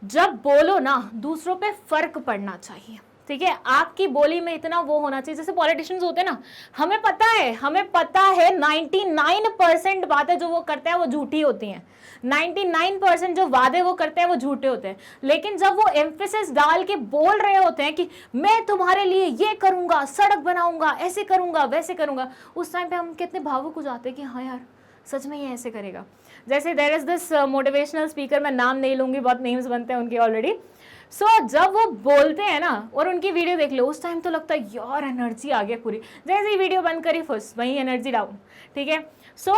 जब बोलो ना, दूसरों पे फर्क पड़ना चाहिए, ठीक है, आपकी बोली में इतना वो होना चाहिए। जैसे पॉलिटिशियंस होते हैं ना, हमें पता है 99% बातें जो वो करते हैं वो झूठी होती हैं, 99% जो वादे वो करते हैं वो झूठे होते हैं, लेकिन जब वो एम्फेसिस डाल के बोल रहे होते हैं कि मैं तुम्हारे लिए ये करूंगा, सड़क बनाऊंगा, ऐसे करूंगा, वैसे करूंगा, उस टाइम पे हम कितने भावुक हो जाते हैं कि हाँ यार सच में ये ऐसे करेगा। जैसे there is this motivational speaker, मैं नाम नहीं लूंगी, बहुत नेम्स बनते हैं उनके ऑलरेडी। सो जब वो बोलते हैं ना और उनकी वीडियो देख लो, उस टाइम तो लगता है यार एनर्जी आ गया पूरी, जैसे ही वीडियो बंद करी फुस वही एनर्जी डाउन। ठीक है, सो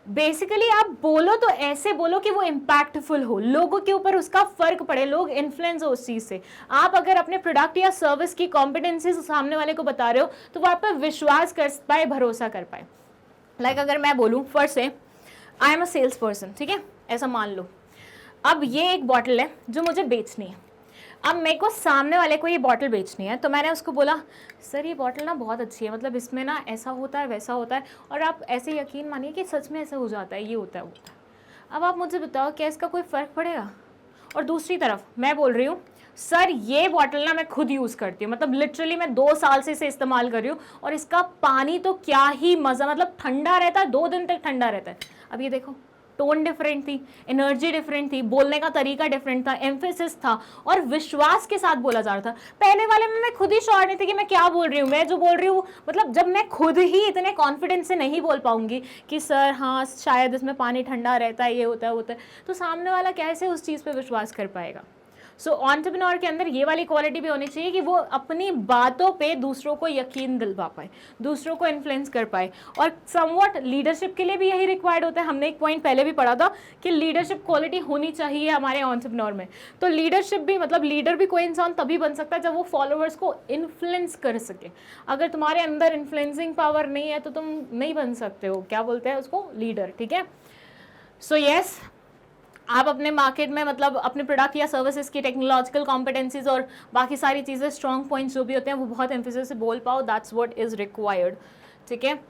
बेसिकली आप बोलो तो ऐसे बोलो कि वो इम्पैक्टफुल हो, लोगों के ऊपर उसका फर्क पड़े, लोग इन्फ्लुएंस हो उस चीज से। आप अगर अपने प्रोडक्ट या सर्विस की कॉम्पिटेंसीज सामने वाले को बता रहे हो तो वो आप पर विश्वास कर पाए, भरोसा कर पाए। लाइक अगर मैं बोलूँ फर्स्ट से I am a sales person, ठीक है, ऐसा मान लो, अब ये एक बॉटल है जो मुझे बेचनी है, अब मेरे को सामने वाले को ये बॉटल बेचनी है, तो मैंने उसको बोला सर ये बॉटल ना बहुत अच्छी है, मतलब इसमें ना ऐसा होता है वैसा होता है, और आप ऐसे यकीन मानिए कि सच में ऐसा हो जाता है, ये होता है वो होता है। अब आप मुझे बताओ क्या इसका कोई फ़र्क पड़ेगा? और दूसरी तरफ मैं बोल रही हूँ सर ये बॉटल ना मैं खुद यूज़ करती हूँ, मतलब लिटरली मैं 2 साल से इसे इस्तेमाल कर रही हूँ, और इसका पानी तो क्या ही मज़ा, मतलब ठंडा रहता है, 2 दिन तक ठंडा रहता है। अब ये देखो, टोन डिफरेंट थी, एनर्जी डिफरेंट थी, बोलने का तरीका डिफरेंट था, एम्फेसिस था, और विश्वास के साथ बोला जा रहा था। पहले वाले में मैं खुद ही श्योर नहीं थी कि मैं क्या बोल रही हूँ, मैं जो बोल रही हूँ, मतलब जब मैं खुद ही इतने कॉन्फिडेंस से नहीं बोल पाऊंगी कि सर हाँ शायद इसमें पानी ठंडा रहता है, ये होता है, तो सामने वाला कैसे उस चीज़ पर विश्वास कर पाएगा? सो एंटरप्रेन्योर के अंदर ये वाली क्वालिटी भी होनी चाहिए कि वो अपनी बातों पे दूसरों को यकीन दिलवा पाए, दूसरों को इन्फ्लुएंस कर पाए। और समवॉट लीडरशिप के लिए भी यही रिक्वायर्ड होता है। हमने एक पॉइंट पहले भी पढ़ा था कि लीडरशिप क्वालिटी होनी चाहिए हमारे एंटरप्रेन्योर में। तो लीडरशिप भी, मतलब लीडर भी कोई इंसान तभी बन सकता है जब वो फॉलोअर्स को इन्फ्लुएंस कर सके। अगर तुम्हारे अंदर इन्फ्लुएंसिंग पावर नहीं है तो तुम नहीं बन सकते हो, क्या बोलते हैं उसको, लीडर। ठीक है, सो यस, आप अपने मार्केट में, मतलब अपने प्रोडक्ट या सर्विसेज की टेक्नोलॉजिकल कॉम्पिटेंसीज और बाकी सारी चीज़ें, स्ट्रॉन्ग पॉइंट्स जो भी होते हैं वो बहुत एम्फेसिस से बोल पाओ, दैट्स व्हाट इज रिक्वायर्ड। ठीक है,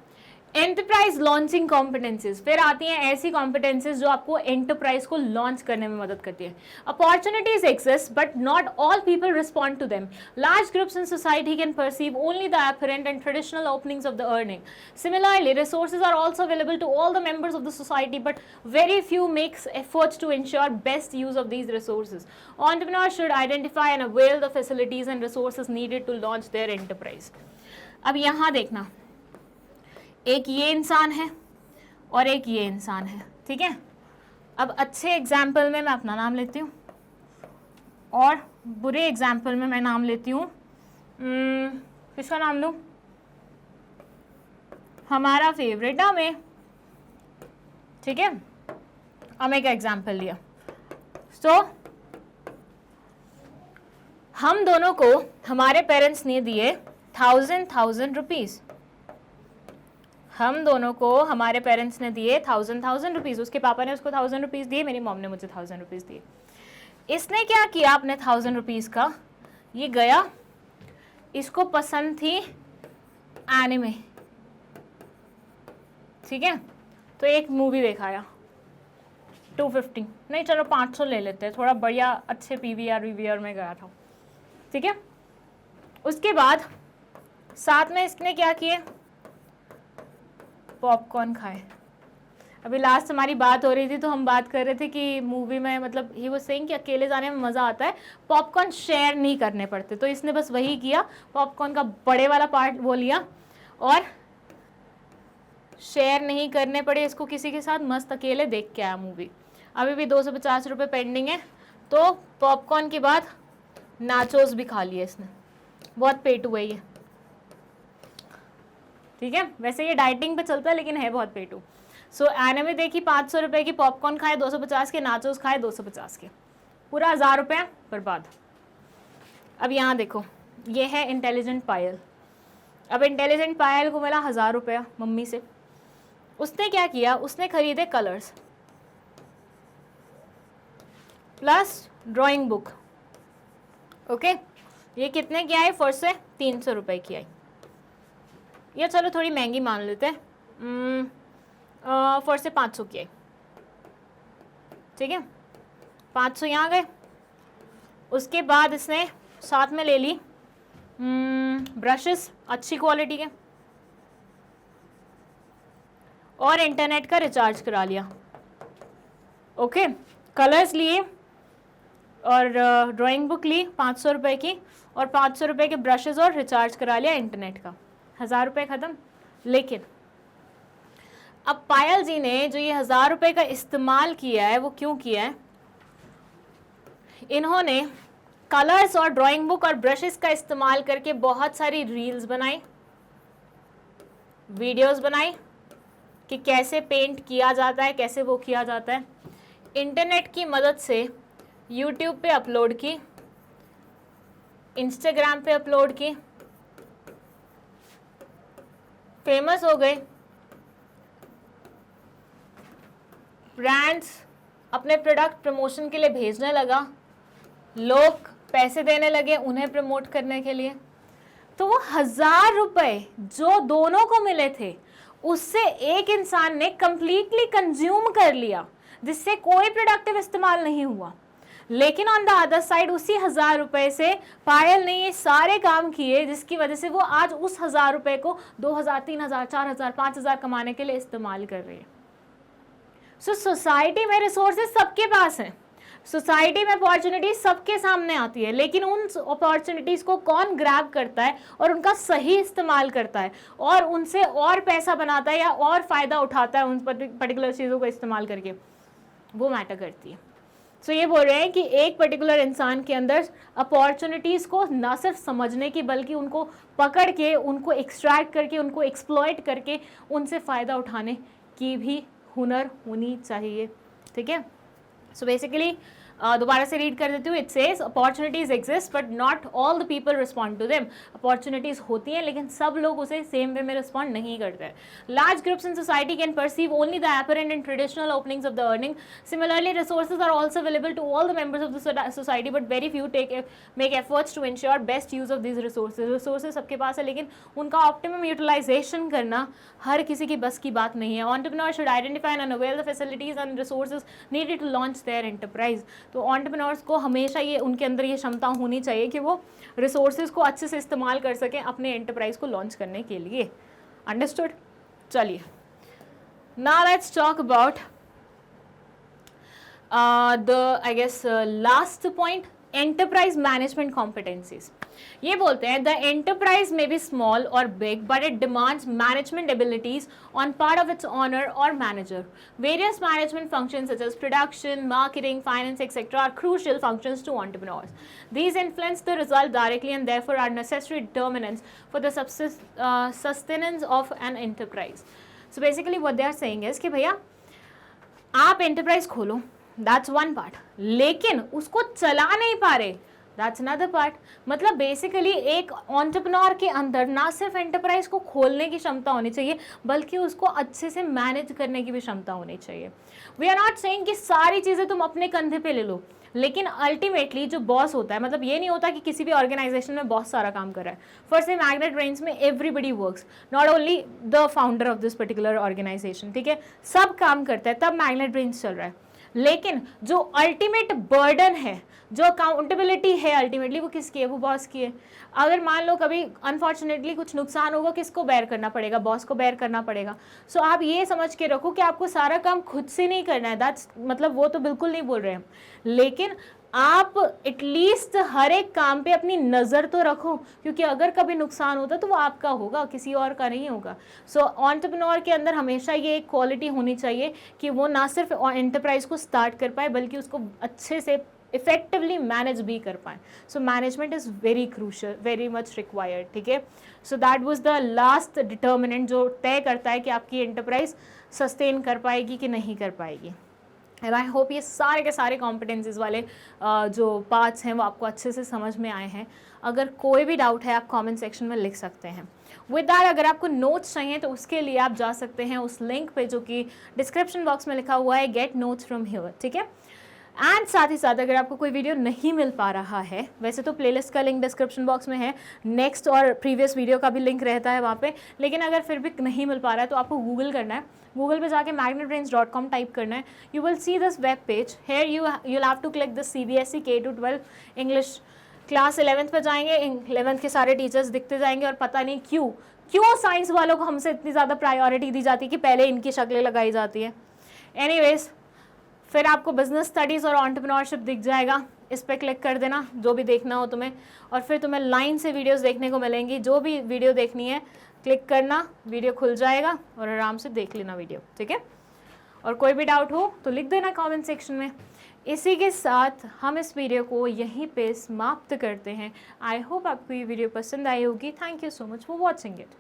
एंटरप्राइज लॉन्चिंग कॉम्पिटेंसीज, फिर आती हैं ऐसी कॉम्पिटेंसीज जो आपको एंटरप्राइज को लॉन्च करने में मदद करती है। Opportunities exist but not all people respond to them. Large groups in society can perceive only the apparent and traditional openings of the earning. Similarly, resources are also available to all the members of the society, but very few makes efforts to ensure best use of these resources. Entrepreneurs should identify and avail the facilities and resources needed to launch their enterprise. अब यहाँ देखना, एक ये इंसान है और एक ये इंसान है, ठीक है। अब अच्छे एग्जाम्पल में मैं अपना नाम लेती हूँ और बुरे एग्जाम्पल में मैं नाम लेती हूँ, किसका नाम लूँ? हमारा फेवरेट अमे, ठीक है, अमे का एग्जाम्पल लिया। सो हम दोनों को हमारे पेरेंट्स ने दिए 1000 रुपीज़, हम दोनों को हमारे पेरेंट्स ने दिए 1000 रुपीज़। उसके पापा ने उसको 1000 रुपीज़ दिए, मेरी मॉम ने मुझे 1000 रुपीज़ दिए। इसने क्या किया अपने 1000 रुपीज़ का, ये गया, इसको पसंद थी एनिमे, ठीक है, तो एक मूवी दिखाया 250, नहीं चलो 500 ले लेते हैं, थोड़ा बढ़िया अच्छे पीवीआर में गया था, ठीक है। उसके बाद साथ में इसने क्या किए, पॉपकॉर्न खाए। अभी लास्ट हमारी बात हो रही थी तो हम बात कर रहे थे कि मूवी में, मतलब ही वो सेइंग कि अकेले जाने में मज़ा आता है, पॉपकॉर्न शेयर नहीं करने पड़ते, तो इसने बस वही किया, पॉपकॉर्न का बड़े वाला पार्ट वो लिया और शेयर नहीं करने पड़े इसको किसी के साथ, मस्त अकेले देख के आया मूवी। अभी भी 250 रुपये पेंडिंग है, तो पॉपकॉर्न के बाद नाचोस भी खा लिए इसने, बहुत पेट हुआ ये, ठीक है। वैसे ये डाइटिंग पे चलता है लेकिन है बहुत पेटू। सो एनिमे देखी 500 रुपये की, पॉपकॉर्न खाए 250 के, नाचोस खाए 250 के, पूरा 1000 रुपये बर्बाद। अब यहाँ देखो, ये है इंटेलिजेंट पायल। अब इंटेलिजेंट पायल को मिला 1000 रुपया मम्मी से। उसने क्या किया, उसने खरीदे colours plus drawing book, okay. ये कितने की आई, फर्स्ट से 300 रुपये की आई, या चलो थोड़ी महंगी मान लेते हैं, फर्स्ट से 500 की आई, ठीक है। 500 यहाँ गए। उसके बाद इसने साथ में ले ली ब्रशेस अच्छी क्वालिटी के, और इंटरनेट का रिचार्ज करा लिया। ओके, कलर्स लिए और ड्राइंग बुक ली 500 रुपये की, और 500 रुपये के ब्रशेस और रिचार्ज करा लिया इंटरनेट का, 1000 रुपये ख़त्म। लेकिन अब पायल जी ने जो ये 1000 रुपये का इस्तेमाल किया है वो क्यों किया है? इन्होंने कलर्स और ड्राइंग बुक और ब्रशेस का इस्तेमाल करके बहुत सारी रील्स बनाई, वीडियोस बनाई कि कैसे पेंट किया जाता है, कैसे वो किया जाता है। इंटरनेट की मदद से यूट्यूब पे अपलोड की, इंस्टाग्राम पे अपलोड की, फेमस हो गए। ब्रांड्स अपने प्रोडक्ट प्रमोशन के लिए भेजने लगा, लोग पैसे देने लगे उन्हें प्रमोट करने के लिए। तो वो 1000 रुपये जो दोनों को मिले थे उससे एक इंसान ने कंप्लीटली कंज्यूम कर लिया, जिससे कोई प्रोडक्टिव इस्तेमाल नहीं हुआ। लेकिन ऑन द अदर साइड उसी 1000 रुपये से पायल ने ये सारे काम किए जिसकी वजह से वो आज उस 1000 रुपये को 2000, 3000, 4000, 5000 कमाने के लिए इस्तेमाल कर रही है। सो सोसाइटी में रिसोर्सेज सबके पास हैं, सोसाइटी में अपॉर्चुनिटीज सबके सामने आती है, लेकिन उन अपॉर्चुनिटीज को कौन ग्रैब करता है और उनका सही इस्तेमाल करता है और उनसे और पैसा बनाता है या और फायदा उठाता है उन पर्टिकुलर चीज़ों को इस्तेमाल करके, वो मैटर करती है। सो ये बोल रहे हैं कि एक पर्टिकुलर इंसान के अंदर अपॉर्चुनिटीज़ को ना सिर्फ समझने की बल्कि उनको पकड़ के, उनको एक्सट्रैक्ट करके, उनको एक्सप्लॉइट करके उनसे फ़ायदा उठाने की भी हुनर होनी चाहिए। ठीक है, सो बेसिकली दोबारा से रीड कर देती हूँ। It says opportunities exist but not all the people respond to them. Opportunities होती हैं लेकिन सब लोग उसे सेम वे में रिस्पॉन्ड नहीं करते हैं। Large groups in society can perceive only the apparent and traditional openings of the earning. Similarly, resources are also available to all the members of the society, but very few make efforts to ensure best use of these resources. Resources सबके पास है लेकिन उनका optimum utilization करना हर किसी की बस की बात नहीं है। Entrepreneurs should identify and avail the facilities and resources needed to launch their enterprise. तो एंटरप्रेन्योर्स को हमेशा ये उनके अंदर ये क्षमता होनी चाहिए कि वो रिसोर्सेज को अच्छे से इस्तेमाल कर सकें अपने एंटरप्राइज को लॉन्च करने के लिए। अंडरस्टूड? चलिए, now let's talk about the I guess last point, enterprise management competencies. ये बोलते हैं the enterprise may be small और big but it demands management abilities on part of its owner और manager. Various management functions such as production, marketing, finance, etc. are crucial functions to entrepreneurs. These influence the result directly and therefore are necessary determinants for the sustenance of an enterprise. So basically what they are saying is कि भैया आप enterprise खोलो, that's one part, लेकिन उसको चला नहीं पा रहे, दैट्स अनदर पार्ट। मतलब बेसिकली एक एंटरप्रेन्योर के अंदर ना सिर्फ एंटरप्राइज को खोलने की क्षमता होनी चाहिए बल्कि उसको अच्छे से मैनेज करने की भी क्षमता होनी चाहिए। वी आर नॉट सेइंग कि सारी चीज़ें तुम अपने कंधे पे ले लो, लेकिन अल्टीमेटली जो बॉस होता है, मतलब ये नहीं होता कि किसी भी ऑर्गेनाइजेशन में बॉस सारा काम कर रहा है। फर्स्ट से मैग्नेट ब्रेन्स में everybody works, not only the founder of this particular organisation. ठीक है, सब काम करता है तब मैग्नेट ब्रेन्स चल रहा है। लेकिन जो अल्टीमेट बर्डन है, जो अकाउंटेबिलिटी है अल्टीमेटली वो किसकी है? वो बॉस की है। अगर मान लो कभी अनफॉर्चुनेटली कुछ नुकसान होगा, किसको बेयर करना पड़ेगा? बॉस को बेयर करना पड़ेगा। सो आप ये समझ के रखो कि आपको सारा काम खुद से नहीं करना है, दैट्स मतलब वो तो बिल्कुल नहीं बोल रहे हैं, लेकिन आप एटलीस्ट हर एक काम पे अपनी नज़र तो रखो, क्योंकि अगर कभी नुकसान होता तो वो आपका होगा, किसी और का नहीं होगा। सो एंटरप्रेन्योर के अंदर हमेशा ये एक क्वालिटी होनी चाहिए कि वो ना सिर्फ एंटरप्राइज को स्टार्ट कर पाए बल्कि उसको अच्छे से इफेक्टिवली मैनेज भी कर पाए। So management is very crucial, very much required. ठीक है, सो that was the last determinant जो तय करता है कि आपकी एंटरप्राइज सस्टेन कर पाएगी कि नहीं कर पाएगी। एंड आई होप ये सारे के सारे कॉम्पिटेंसीज वाले जो पार्ट्स हैं वो आपको अच्छे से समझ में आए हैं। अगर कोई भी डाउट है आप कमेंट सेक्शन में लिख सकते हैं। विद दैट, अगर आपको नोट्स चाहिए तो उसके लिए आप जा सकते हैं उस लिंक पे जो कि डिस्क्रिप्शन बॉक्स में लिखा हुआ है, गेट नोट्स फ्रॉम हियर। ठीक है, एंड साथ ही साथ अगर आपको कोई वीडियो नहीं मिल पा रहा है, वैसे तो प्लेलिस्ट का लिंक डिस्क्रिप्शन बॉक्स में है, नेक्स्ट और प्रीवियस वीडियो का भी लिंक रहता है वहाँ पे, लेकिन अगर फिर भी नहीं मिल पा रहा है तो आपको गूगल करना है, गूगल पे जाके magnetbrains.com टाइप करना है। You will see this web page, here you have to click this CBSE K-12 English class 11th पे जाएंगे, 11th के सारे टीचर्स दिखते जाएंगे और पता नहीं क्यों साइंस वालों को हमसे इतनी ज़्यादा प्रायोरिटी दी जाती है कि पहले इनकी शक्लें लगाई जाती है। एनीवेज, फिर आपको बिजनेस स्टडीज़ और एंटरप्रेन्योरशिप दिख जाएगा, इस पर क्लिक कर देना जो भी देखना हो तुम्हें, और फिर तुम्हें लाइन से वीडियोस देखने को मिलेंगी। जो भी वीडियो देखनी है क्लिक करना, वीडियो खुल जाएगा और आराम से देख लेना वीडियो, ठीक है। और कोई भी डाउट हो तो लिख देना कमेंट सेक्शन में। इसी के साथ हम इस वीडियो को यहीं पे समाप्त करते हैं। आई होप आपको ये वीडियो पसंद आई होगी। Thank you so much for watching it.